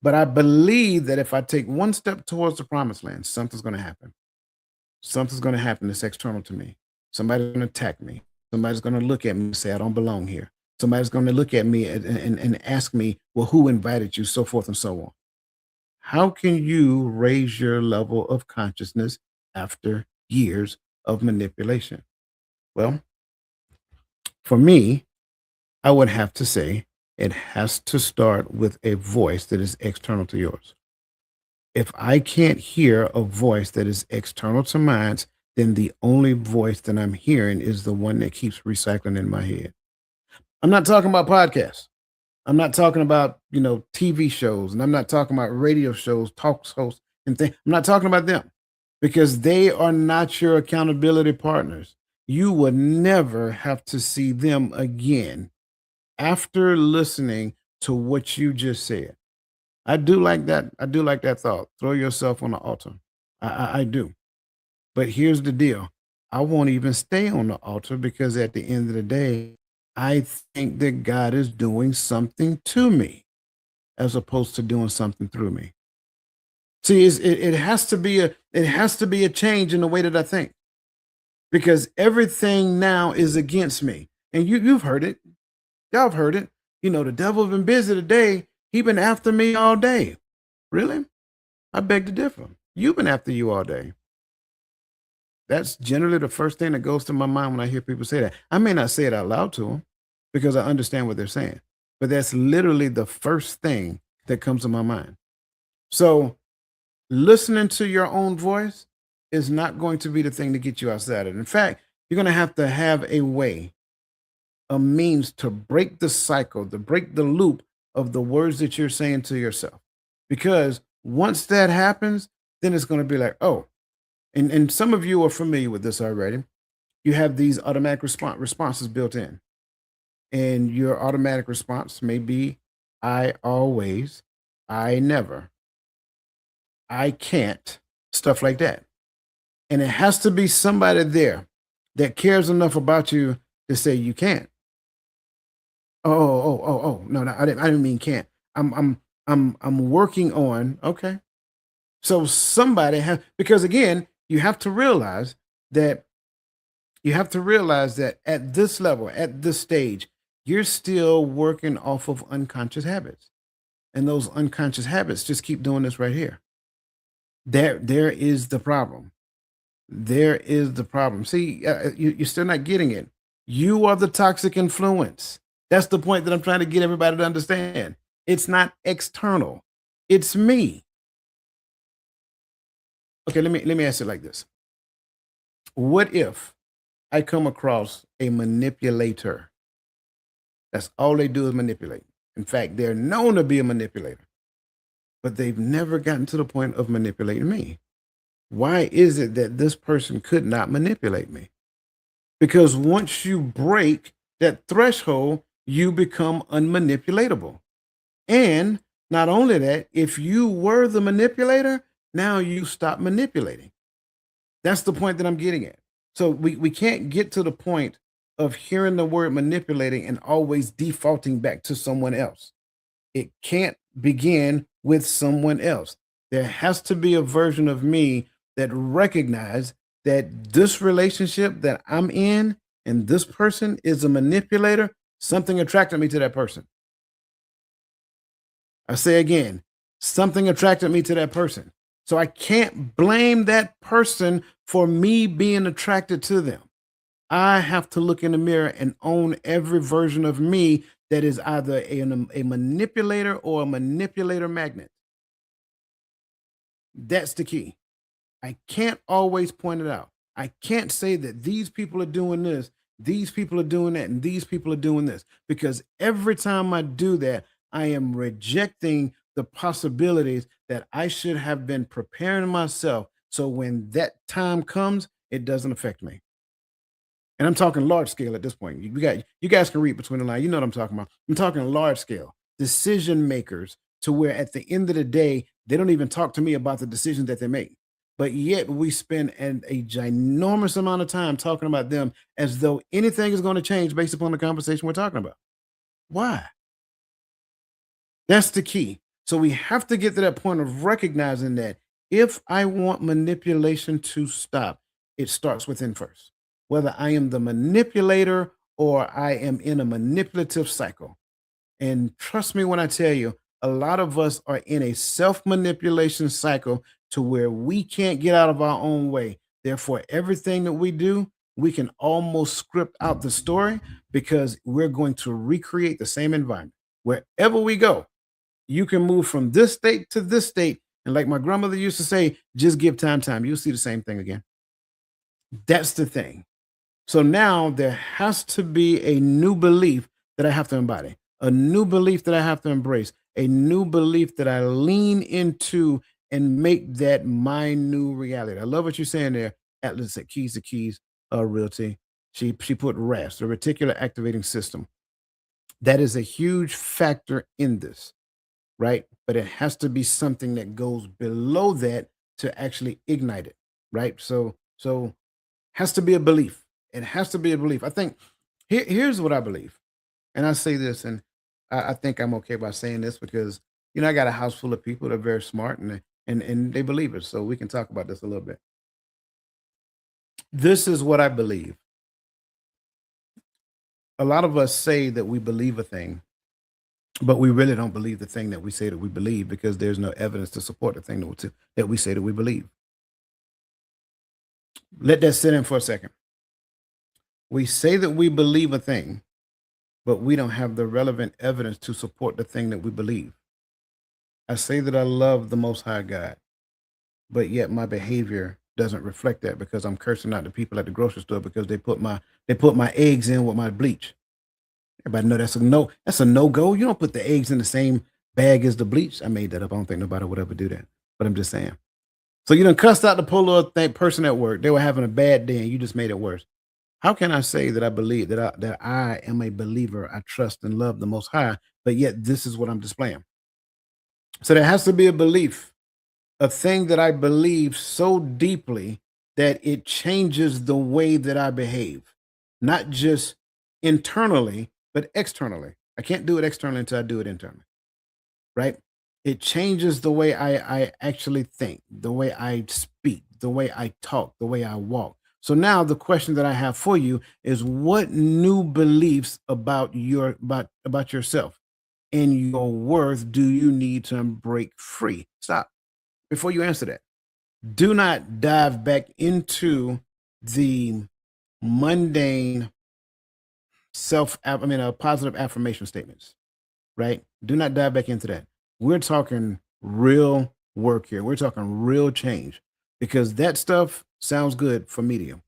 Speaker 1: but I believe that if I take one step towards the promised land, something's going to happen. Something's going to happen that's external to me. Somebody's going to attack me. Somebody's going to look at me and say, I don't belong here. Somebody's going to look at me and ask me, well, who invited you? So forth and so on. How can you raise your level of consciousness after years of manipulation? Well, for me, I would have to say it has to start with a voice that is external to yours. If I can't hear a voice that is external to mine, then the only voice that I'm hearing is the one that keeps recycling in my head. I'm not talking about podcasts. I'm not talking about, TV shows, and I'm not talking about radio shows, talk hosts, and things. I'm not talking about them because they are not your accountability partners. You would never have to see them again after listening to what you just said. I do like that. I do like that thought. Throw yourself on the altar. I do. But here's the deal. I won't even stay on the altar because at the end of the day, I think that God is doing something to me as opposed to doing something through me. See, it has to be a change in the way that I think because everything now is against me. And you've heard it. Y'all have heard it. The devil's been busy today. He been after me all day. Really? I beg to differ. You've been after you all day. That's generally the first thing that goes to my mind when I hear people say that. I may not say it out loud to them because I understand what they're saying, but that's literally the first thing that comes to my mind. So listening to your own voice is not going to be the thing to get you outside of it. In fact, you're going to have a way, a means to break the cycle, to break the loop of the words that you're saying to yourself. Because once that happens, then it's going to be like, oh, and some of you are familiar with this already. You have these automatic responses built in. And your automatic response may be, I always, I never, I can't, stuff like that. And it has to be somebody there that cares enough about you to say you can't. Oh, no, I didn't mean can't. I'm working on, okay. So somebody has, because again, you have to realize that at this level, at this stage, you're still working off of unconscious habits. And those unconscious habits just keep doing this right here. There is the problem. There is the problem. See, you're still not getting it. You are the toxic influence. That's the point that I'm trying to get everybody to understand. It's not external. It's me. Okay, let me ask it like this. What if I come across a manipulator? That's all they do is manipulate. In fact, they're known to be a manipulator, but they've never gotten to the point of manipulating me. Why is it that this person could not manipulate me? Because once you break that threshold, you become unmanipulatable. And not only that, if you were the manipulator, now you stop manipulating. That's the point that I'm getting at. So we can't get to the point of hearing the word manipulating and always defaulting back to someone else. It can't begin with someone else. There has to be a version of me that recognize that this relationship that I'm in and this person is a manipulator. Something attracted me to that person. I say again, something attracted me to that person. So I can't blame that person for me being attracted to them. I have to look in the mirror and own every version of me that is either a manipulator or a manipulator magnet. That's the key. I can't always point it out. I can't say that these people are doing this, these people are doing that, and these people are doing this. Because every time I do that, I am rejecting the possibilities that I should have been preparing myself so when that time comes, it doesn't affect me. And I'm talking large scale at this point. You guys can read between the lines. You know what I'm talking about. I'm talking large scale decision makers to where at the end of the day, they don't even talk to me about the decisions that they make. But yet we spend a ginormous amount of time talking about them as though anything is going to change based upon the conversation we're talking about. Why? That's the key. So we have to get to that point of recognizing that if I want manipulation to stop, it starts within first. Whether I am the manipulator or I am in a manipulative cycle. And trust me when I tell you, a lot of us are in a self manipulation cycle to where we can't get out of our own way. Therefore, everything that we do, we can almost script out the story because we're going to recreate the same environment. Wherever we go, you can move from this state to this state. And like my grandmother used to say, just give time. You'll see the same thing again. That's the thing. So now there has to be a new belief that I have to embody, a new belief that I have to embrace, a new belief that I lean into and make that my new reality. I love what you're saying there. Atlas said keys to keys, realty. She put RAS, the reticular activating system. That is a huge factor in this, right? But it has to be something that goes below that to actually ignite it, right? So has to be a belief. It has to be a belief. I think here's what I believe, and I say this, and I think I'm okay by saying this because I got a house full of people that are very smart and they believe it. So we can talk about this a little bit. This is what I believe. A lot of us say that we believe a thing, but we really don't believe the thing that we say that we believe because there's no evidence to support the thing that we say that we believe. Let that sit in for a second. We say that we believe a thing, but we don't have the relevant evidence to support the thing that we believe. I say that I love the Most High God, but yet my behavior doesn't reflect that because I'm cursing out the people at the grocery store because they put my eggs in with my bleach. Everybody know that's a no. That's a no go. You don't put the eggs in the same bag as the bleach. I made that up. I don't think nobody would ever do that, but I'm just saying. So you done cussed out the poor person at work. They were having a bad day, and you just made it worse. How can I say that I believe that I am a believer? I trust and love the Most High, but yet this is what I'm displaying. So there has to be a belief, a thing that I believe so deeply that it changes the way that I behave, not just internally, but externally. I can't do it externally until I do it internally, right? It changes the way I actually think, the way I speak, the way I talk, the way I walk. So now the question that I have for you is what new beliefs about yourself and your worth do you need to break free? Stop before you answer that. Do not dive back into the mundane positive affirmation statements, right? Do not dive back into that. We're talking real work here. We're talking real change because that stuff sounds good for media.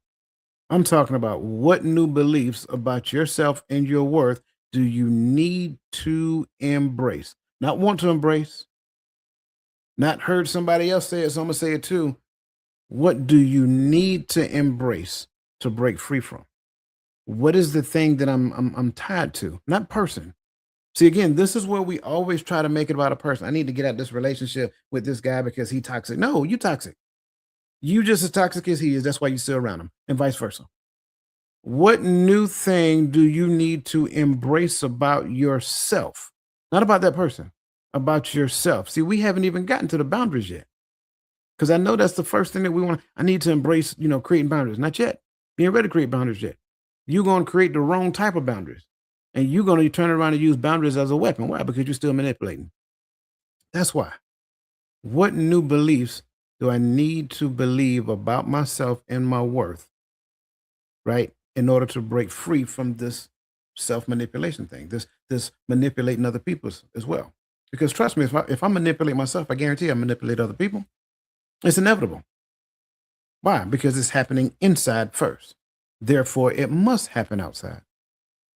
Speaker 1: I'm talking about what new beliefs about yourself and your worth do you need to embrace? Not want to embrace, not heard somebody else say it, so I'm going to say it too. What do you need to embrace to break free from? What is the thing that I'm tied to? Not person. See, again, this is where we always try to make it about a person. I need to get out this relationship with this guy because he's toxic. No, you toxic. You just as toxic as he is. That's why you still around him, and vice versa. What new thing do you need to embrace about yourself? Not about that person, about yourself. See, we haven't even gotten to the boundaries yet. Because I know that's the first thing that we want. I need to embrace, creating boundaries. Not yet. You ain't ready to create boundaries yet. You're going to create the wrong type of boundaries. And you're going to turn around and use boundaries as a weapon. Why? Because you're still manipulating. That's why. What new beliefs do I need to believe about myself and my worth, right? In order to break free from this self-manipulation thing, this manipulating other people as well. Because trust me, if I manipulate myself, I guarantee I manipulate other people. It's inevitable. Why? Because it's happening inside first. Therefore, it must happen outside.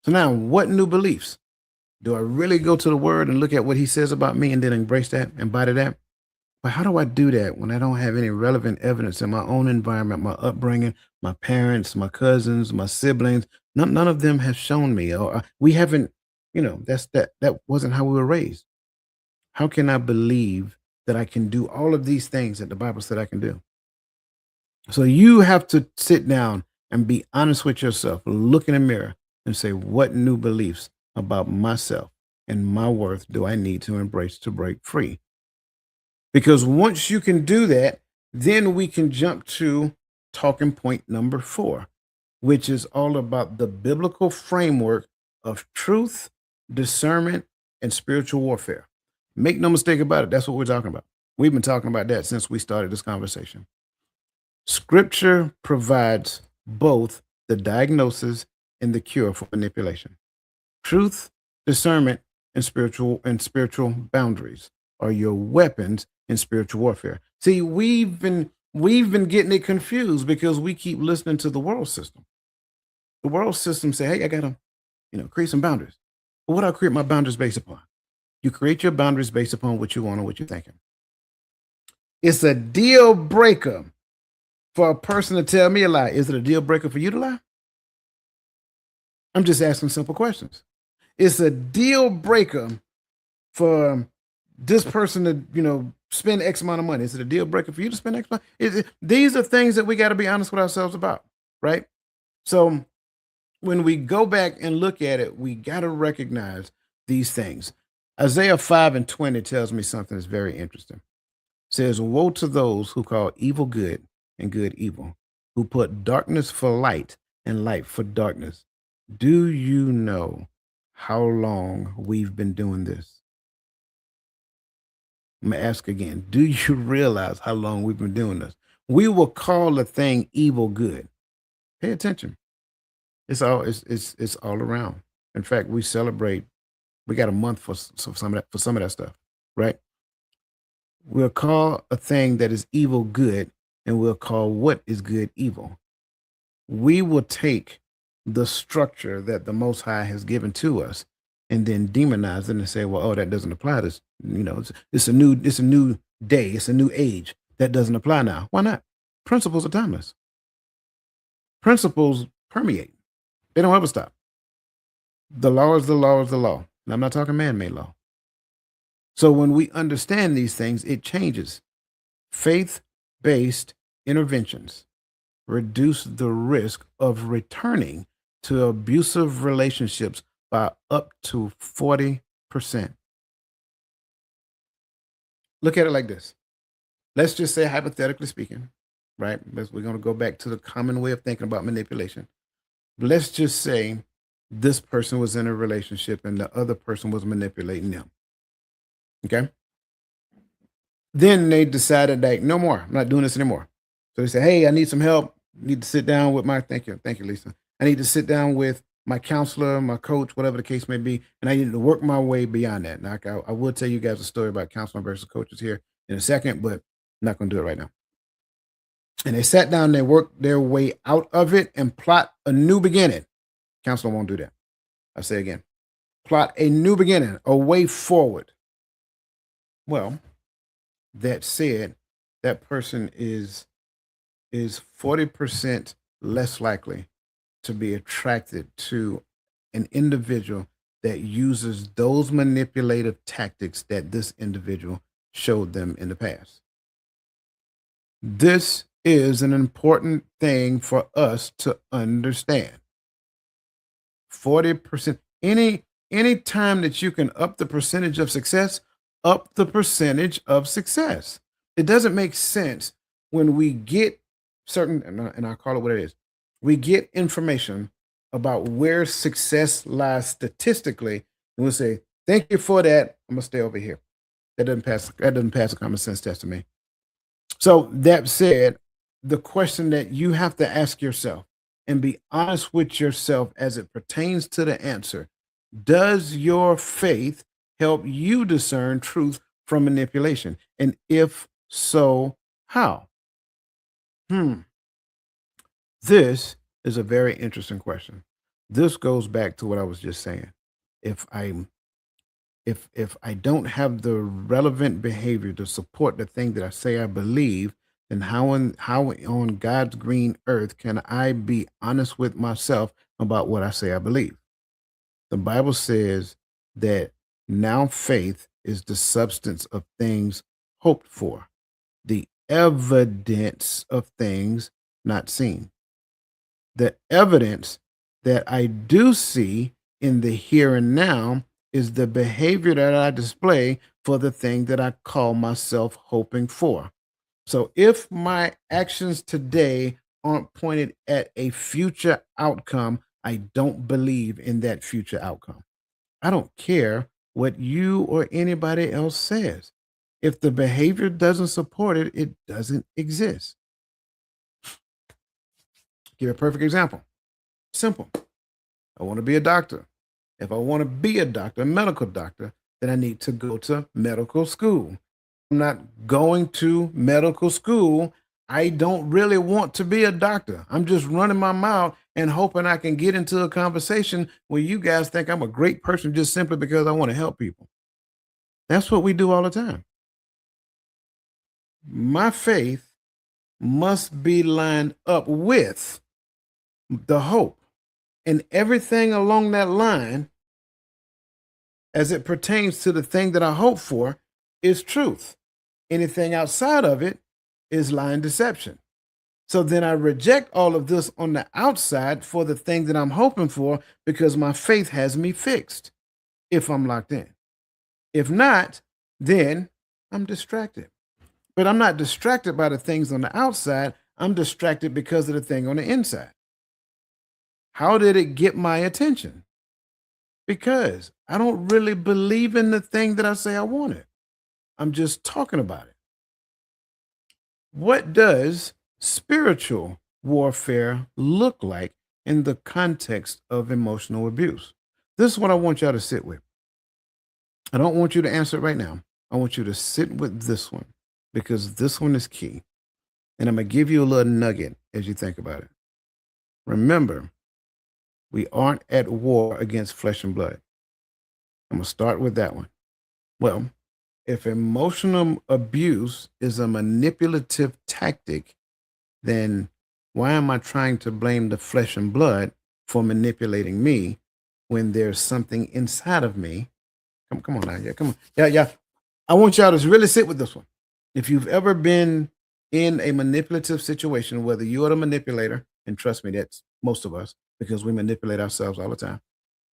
Speaker 1: So now, what new beliefs Do I really go to the word and look at what he says about me and then embrace that, embody that? But how do I do that when I don't have any relevant evidence in my own environment, my upbringing, my parents, my cousins, my siblings? None of them have shown me, or we haven't, that wasn't how we were raised. How can I believe that I can do all of these things that the Bible said I can do? So you have to sit down and be honest with yourself, look in the mirror and say, what new beliefs about myself and my worth do I need to embrace to break free? Because once you can do that, then we can jump to talking point number 4, which is all about the biblical framework of truth, discernment, and spiritual warfare. Make no mistake about it. That's what we're talking about. We've been talking about that since we started this conversation. Scripture provides both the diagnosis and the cure for manipulation. Truth, discernment, and spiritual boundaries are your weapons in spiritual warfare. See, we've been getting it confused because we keep listening to the world system. The world system say, "Hey, I gotta, create some boundaries." But what do I create my boundaries based upon? You create your boundaries based upon what you want and what you're thinking. It's a deal breaker for a person to tell me a lie. Is it a deal breaker for you to lie? I'm just asking simple questions. It's a deal breaker for this person to, spend X amount of money. Is it a deal breaker for you to spend X amount? These are things that we got to be honest with ourselves about, right? So when we go back and look at it, we got to recognize these things. Isaiah 5:20 tells me something that's very interesting. It says, woe to those who call evil good and good evil, who put darkness for light and light for darkness. Do you know how long we've been doing this? I'm gonna ask again. Do you realize how long we've been doing this? We will call a thing evil good. Pay attention. It's all around. In fact, we celebrate. We got a month for some of that stuff, right? We'll call a thing that is evil good, and we'll call what is good evil. We will take the structure that the Most High has given to us and then demonize it and say, well, oh, that doesn't apply to this. It's a new day, it's a new age. That doesn't apply now. Why not? Principles are timeless. Principles permeate. They don't ever stop. The law is the law is the law. And I'm not talking man-made law. So when we understand these things, it changes. Faith-based interventions reduce the risk of returning to abusive relationships by up to 40%. Look at it like this. Let's just say, hypothetically speaking, right? We're going to go back to the common way of thinking about manipulation. Let's just say this person was in a relationship and the other person was manipulating them. Okay. Then they decided, like, no more. I'm not doing this anymore. So they say, hey, I need some help. Need to sit down with thank you, Lisa. I need to sit down with my counselor, my coach, whatever the case may be, and I need to work my way beyond that. Now, I will tell you guys a story about counselor versus coaches here in a second, but I'm not going to do it right now. And they sat down, they worked their way out of it and plot a new beginning. Counselor won't do that. I'll say again, plot a new beginning, a way forward. Well, that said, that person is 40% less likely to be attracted to an individual that uses those manipulative tactics that this individual showed them in the past. This is an important thing for us to understand. 40%. Any time that you can up the percentage of success, up the percentage of success. It doesn't make sense when we get certain, and I'll call it what it is. We get information about where success lies statistically, and we'll say, thank you for that. I'm gonna stay over here. That doesn't pass a common sense test to me. So that said, the question that you have to ask yourself and be honest with yourself as it pertains to the answer, does your faith help you discern truth from manipulation? And if so, how? This is a very interesting question. This goes back to what I was just saying. If I'm If I don't have the relevant behavior to support the thing that I say I believe, then how on God's green earth can I be honest with myself about what I say I believe? The Bible says that now faith is the substance of things hoped for, the evidence of things not seen. The evidence that I do see in the here and now is the behavior that I display for the thing that I call myself hoping for. So if my actions today aren't pointed at a future outcome, I don't believe in that future outcome. I don't care what you or anybody else says. If the behavior doesn't support it, it doesn't exist. Give a perfect example. Simple. I want to be a doctor. If I want to be a doctor, a medical doctor, then I need to go to medical school. I'm not going to medical school. I don't really want to be a doctor. I'm just running my mouth and hoping I can get into a conversation where you guys think I'm a great person just simply because I want to help people. That's what we do all the time. My faith must be lined up with the hope. And everything along that line, as it pertains to the thing that I hope for, is truth. Anything outside of it is lying deception. So then I reject all of this on the outside for the thing that I'm hoping for because my faith has me fixed if I'm locked in. If not, then I'm distracted. But I'm not distracted by the things on the outside. I'm distracted because of the thing on the inside. How did it get my attention? Because I don't really believe in the thing that I say I wanted. I'm just talking about it. What does spiritual warfare look like in the context of emotional abuse? This is what I want y'all to sit with. I don't want you to answer it right now. I want you to sit with this one because this one is key. And I'm going to give you a little nugget as you think about it. Remember, we aren't at war against flesh and blood. I'm going to start with that one. Well, if emotional abuse is a manipulative tactic, then why am I trying to blame the flesh and blood for manipulating me when there's something inside of me? Come on now. Yeah, come on. Yeah. I want y'all to really sit with this one. If you've ever been in a manipulative situation, whether you're the manipulator, and trust me, that's most of us because we manipulate ourselves all the time.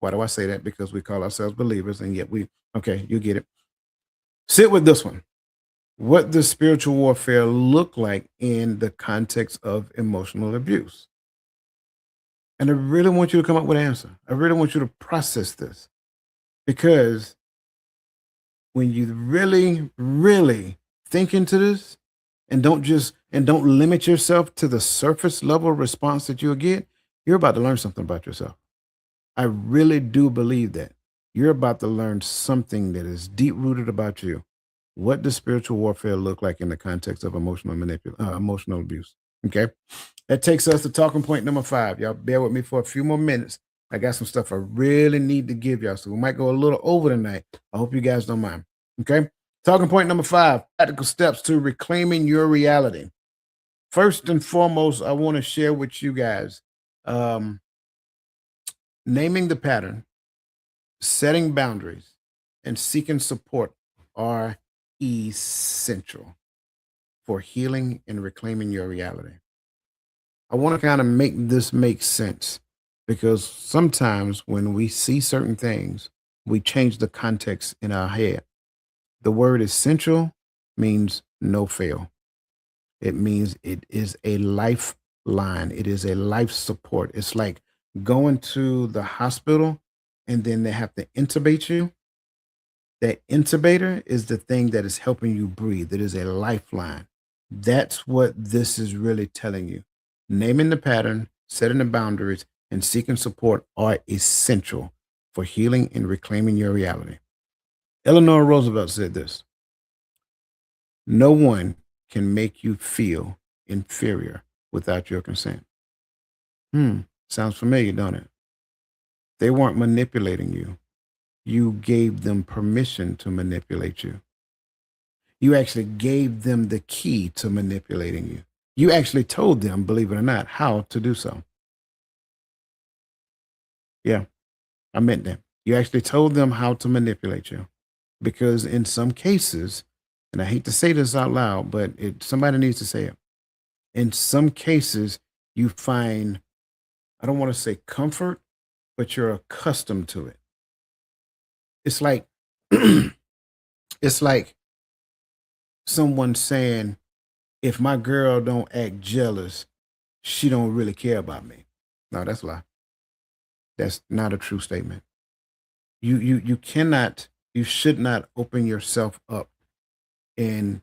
Speaker 1: Why do I say that? Because we call ourselves believers, and yet okay, you get it. Sit with this one. What does spiritual warfare look like in the context of emotional abuse? And I really want you to come up with an answer. I really want you to process this because when you really, really think into this and don't limit yourself to the surface level response that you'll get, you're about to learn something about yourself. I really do believe that. You're about to learn something that is deep rooted about you. What does spiritual warfare look like in the context of emotional abuse? Okay. That takes us to talking point number 5. Y'all bear with me for a few more minutes. I got some stuff I really need to give y'all. So we might go a little over tonight. I hope you guys don't mind. Okay. Talking point number 5, practical steps to reclaiming your reality. First and foremost, I want to share with you guys naming the pattern, setting boundaries, and seeking support are essential for healing and reclaiming your reality. I want to kind of make this make sense because sometimes when we see certain things, we change the context in our head. The word essential means no fail. It means it is a lifeline. It is a life support. It's like going to the hospital and then they have to intubate you. That intubator is the thing that is helping you breathe. It is a lifeline. That's what this is really telling you. Naming the pattern, setting the boundaries, and seeking support are essential for healing and reclaiming your reality. Eleanor Roosevelt said this: no one can make you feel inferior without your consent. Sounds familiar, don't it? They weren't manipulating you. You gave them permission to manipulate you. You actually gave them the key to manipulating you. You actually told them, believe it or not, how to do so. Yeah, I meant that. You actually told them how to manipulate you. Because in some cases, and I hate to say this out loud, but somebody needs to say it. In some cases, you find, I don't want to say comfort, but you're accustomed to it. It's like, it's like someone saying, if my girl don't act jealous, she don't really care about me. No, that's a lie. That's not a true statement. You cannot, you should not open yourself up and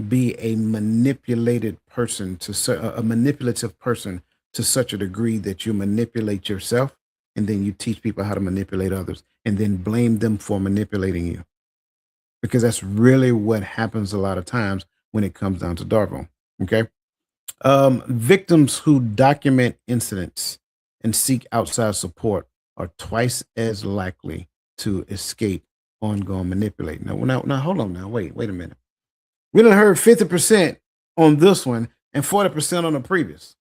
Speaker 1: be a manipulated person a manipulative person to such a degree that you manipulate yourself and then you teach people how to manipulate others and then blame them for manipulating you, because that's really what happens a lot of times when it comes down to Darvo. Okay. Victims who document incidents and seek outside support are twice as likely to escape ongoing manipulating. Now, hold on. Now, wait a minute. We done heard 50% on this one and 40% on the previous.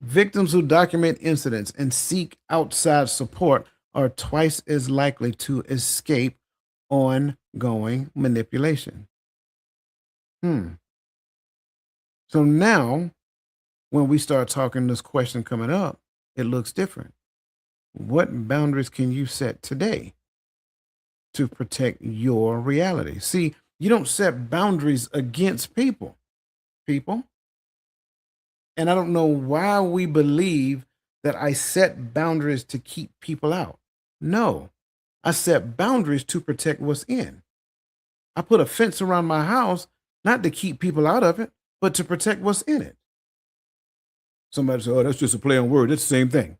Speaker 1: Victims who document incidents and seek outside support are twice as likely to escape ongoing manipulation. So now, when we start talking this question coming up, it looks different. What boundaries can you set today to protect your reality? See, you don't set boundaries against people. And I don't know why we believe that I set boundaries to keep people out. No, I set boundaries to protect what's in. I put a fence around my house, not to keep people out of it, but to protect what's in it. Somebody said, oh, that's just a play on word. It's the same thing.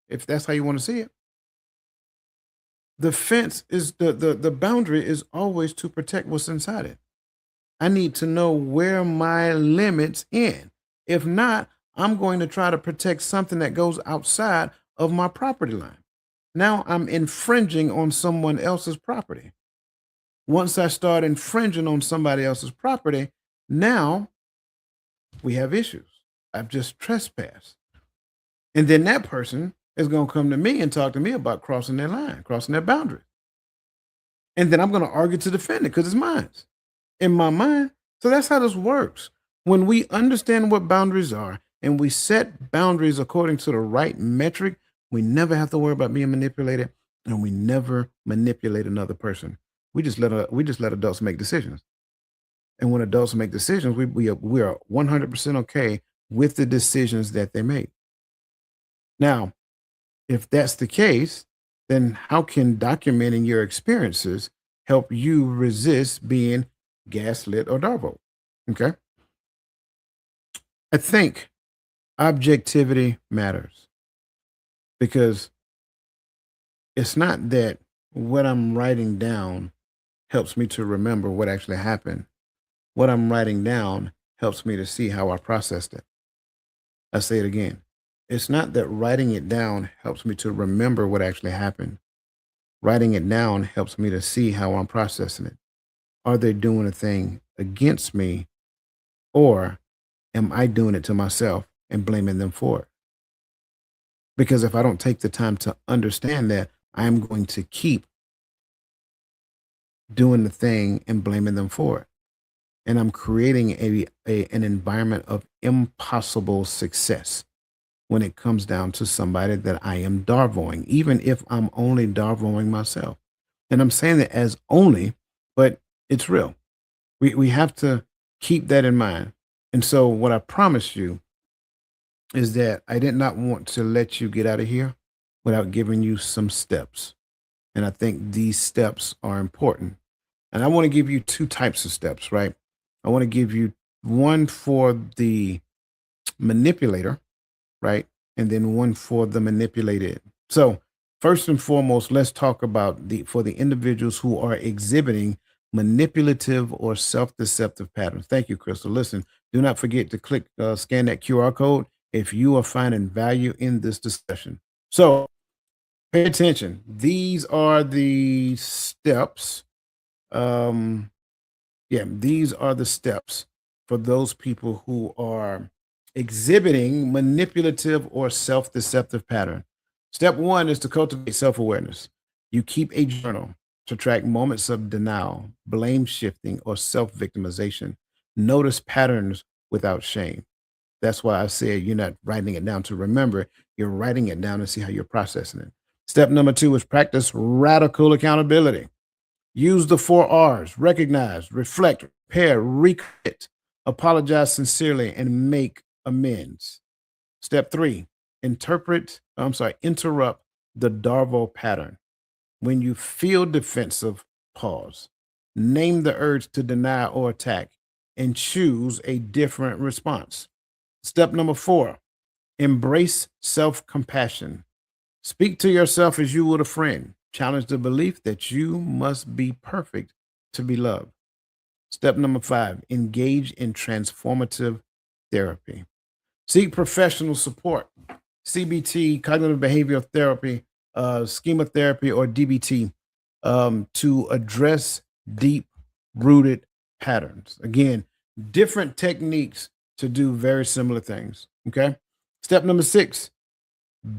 Speaker 1: If that's how you want to see it. The fence is the boundary is always to protect what's inside it. I need to know where my limits end. If not, I'm going to try to protect something that goes outside of my property line. Now I'm infringing on someone else's property. Once I start infringing on somebody else's property, now we have issues. I've just trespassed. And then that person is going to come to me and talk to me about crossing their line, crossing their boundary. And then I'm going to argue to defend it because it's mine, in my mind. So that's how this works. When we understand what boundaries are and we set boundaries according to the right metric, we never have to worry about being manipulated, and we never manipulate another person. We just let adults make decisions. And when adults make decisions, we are 100% okay with the decisions that they make. Now, if that's the case, then how can documenting your experiences help you resist being gaslit or DARVO'd? Okay. I think objectivity matters, because it's not that what I'm writing down helps me to remember what actually happened. What I'm writing down helps me to see how I processed it. I say it again. It's not that writing it down helps me to remember what actually happened. Writing it down helps me to see how I'm processing it. Are they doing a thing against me, or am I doing it to myself and blaming them for it? Because if I don't take the time to understand that, I'm going to keep doing the thing and blaming them for it. And I'm creating an environment of impossible success when it comes down to somebody that I am darvoing, even if I'm only darvoing myself. And I'm saying that as only, but it's real. We have to keep that in mind. And so what I promise you is that I did not want to let you get out of here without giving you some steps. And I think these steps are important. And I want to give you two types of steps, right? I want to give you one for the manipulator, right? And then one for the manipulated. So first and foremost, let's talk about for the individuals who are exhibiting manipulative or self-deceptive patterns. Thank you, Crystal. Listen, do not forget to scan that QR code if you are finding value in this discussion. So Pay attention. These are the steps. Um, yeah, these are the steps for those people who are exhibiting manipulative or self deceptive pattern. Step one is to cultivate self awareness. You keep a journal to track moments of denial, blame shifting, or self victimization. Notice patterns without shame. That's why I said you're not writing it down to remember, you're writing it down to see how you're processing it. Step number two is practice radical accountability. Use the four R's: recognize, reflect, repair, recommit, apologize sincerely, and make amends. Step three, interrupt the DARVO'd pattern. When you feel defensive, pause. Name the urge to deny or attack and choose a different response. Step number four, embrace self compassion. Speak to yourself as you would a friend. Challenge the belief that you must be perfect to be loved. Step number five, engage in transformative therapy. Seek professional support. CBT, cognitive behavioral therapy, schema therapy, or DBT, to address deep rooted patterns. Again, different techniques to do very similar things. Okay. Step number six,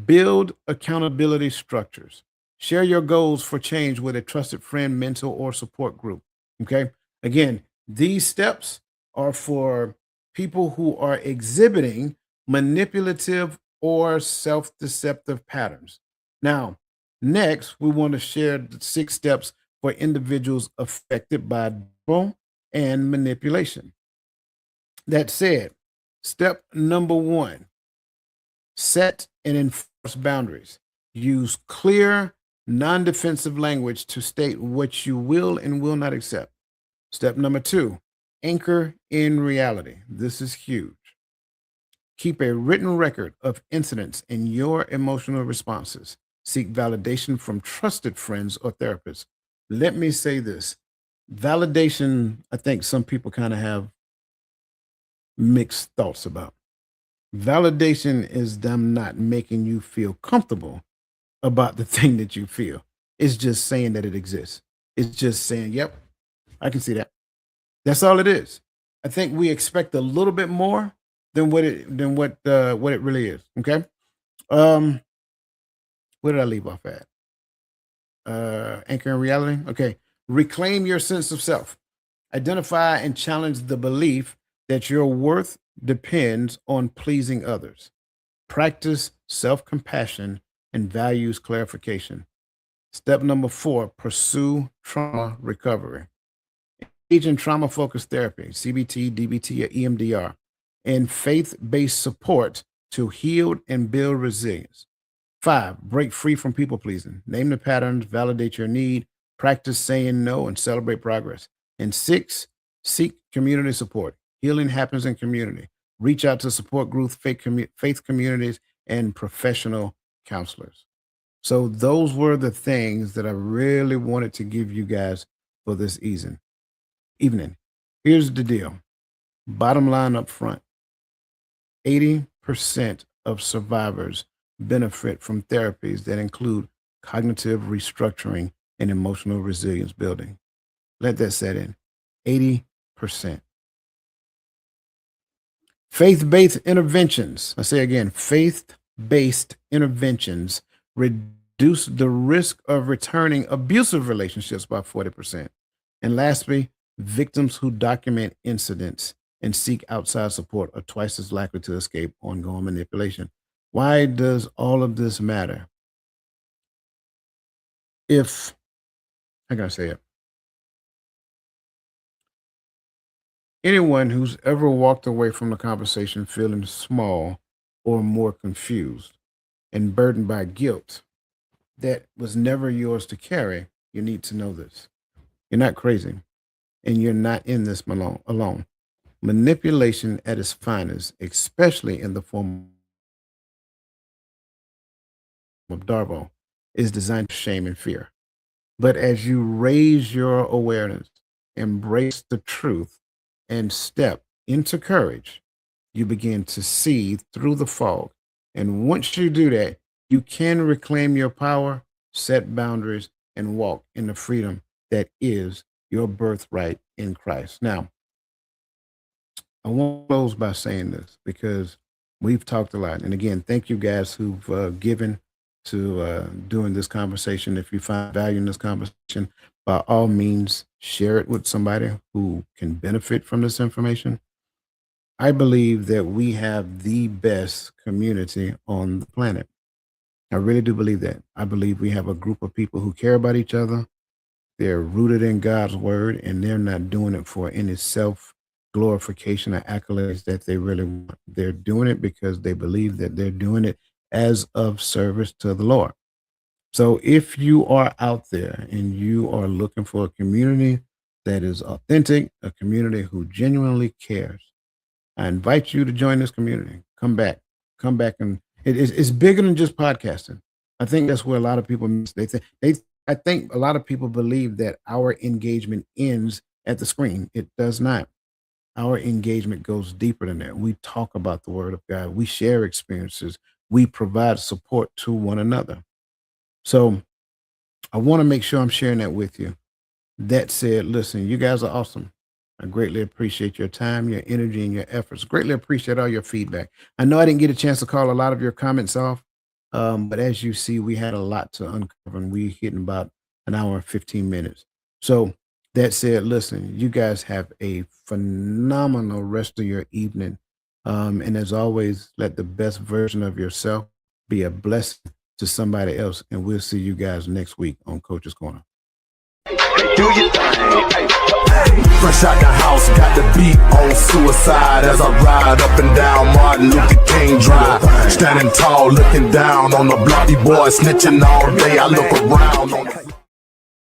Speaker 1: build accountability structures. Share your goals for change with a trusted friend, mentor, or support group. Okay. Again, these steps are for people who are exhibiting manipulative or self deceptive patterns. Now, next, we want to share the 6 steps for individuals affected by control and manipulation. That said, step number one, set and enforce boundaries. Use clear, non defensive language to state what you will and will not accept. Step number two, anchor in reality. This is huge. Keep a written record of incidents and your emotional responses. Seek validation from trusted friends or therapists. Let me say this: validation, I think some people kind of have mixed thoughts about. Validation is them not making you feel comfortable about the thing that you feel. It's just saying that it exists. It's just saying, yep, I can see that. That's all it is. I think we expect a little bit more than what it really is. Okay. Um, where did I leave off at? Anchor in reality. Okay. Reclaim your sense of self. Identify and challenge the belief that your worth depends on pleasing others. Practice self compassion and values clarification. Step number four, pursue trauma recovery. Engage in trauma focused therapy, CBT, DBT, or EMDR, and faith based support to heal and build resilience. Five, break free from people pleasing. Name the patterns, validate your need, practice saying no, and celebrate progress. And six, seek community support. Healing happens in community. Reach out to support groups, faith communities, and professional counselors. So, those were the things that I really wanted to give you guys for this evening. Here's the deal: bottom line up front, 80% of survivors benefit from therapies that include cognitive restructuring and emotional resilience building. Let that set in. 80%. Faith based interventions, I say again, faith based interventions reduce the risk of returning abusive relationships by 40%. And lastly, victims who document incidents and seek outside support are twice as likely to escape ongoing manipulation. Why does all of this matter? If, how can I say it? Anyone who's ever walked away from the conversation feeling small or more confused and burdened by guilt that was never yours to carry, you need to know this. You're not crazy and you're not in this alone. Manipulation at its finest, especially in the form of Darvo, is designed to shame and fear. But as you raise your awareness, embrace the truth, and step into courage, you begin to see through the fog. And once you do that, You can reclaim your power, set boundaries, and walk in the freedom that is your birthright in Christ. Now, I want to close by saying this because we've talked a lot. And again, thank you guys who've given to doing this conversation. If you find value in this conversation, by all means, share it with somebody who can benefit from this information. I believe that we have the best community on the planet. I really do believe that. I believe we have a group of people who care about each other. They're rooted in God's word, and they're not doing it for any self glorification or accolades that they really want. They're doing it because they believe that they're doing it as of service to the Lord. So if you are out there and you are looking for a community that is authentic, a community who genuinely cares, I invite you to join this community. Come back, and it's bigger than just podcasting. I think that's where a lot of people miss. I think a lot of people believe that our engagement ends at the screen. It does not. Our engagement goes deeper than that. We talk about the word of God. We share experiences. We provide support to one another. So I want to make sure I'm sharing that with you. That said, listen, you guys are awesome. I greatly appreciate your time, your energy, and your efforts. Greatly appreciate all your feedback. I know I didn't get a chance to call a lot of your comments off, but as you see, we had a lot to uncover, and we hit in about an hour and 15 minutes. So that said, listen, you guys have a phenomenal rest of your evening. And as always, let the best version of yourself be a blessing to somebody else. And we'll see you guys next week on Coach's Corner.
Speaker 2: Do your thing. Fresh out the house, got the beat on suicide as I ride up and down Martin Luther King Drive. Standing tall, looking down on the bloody boy, snitching all day. I look around on the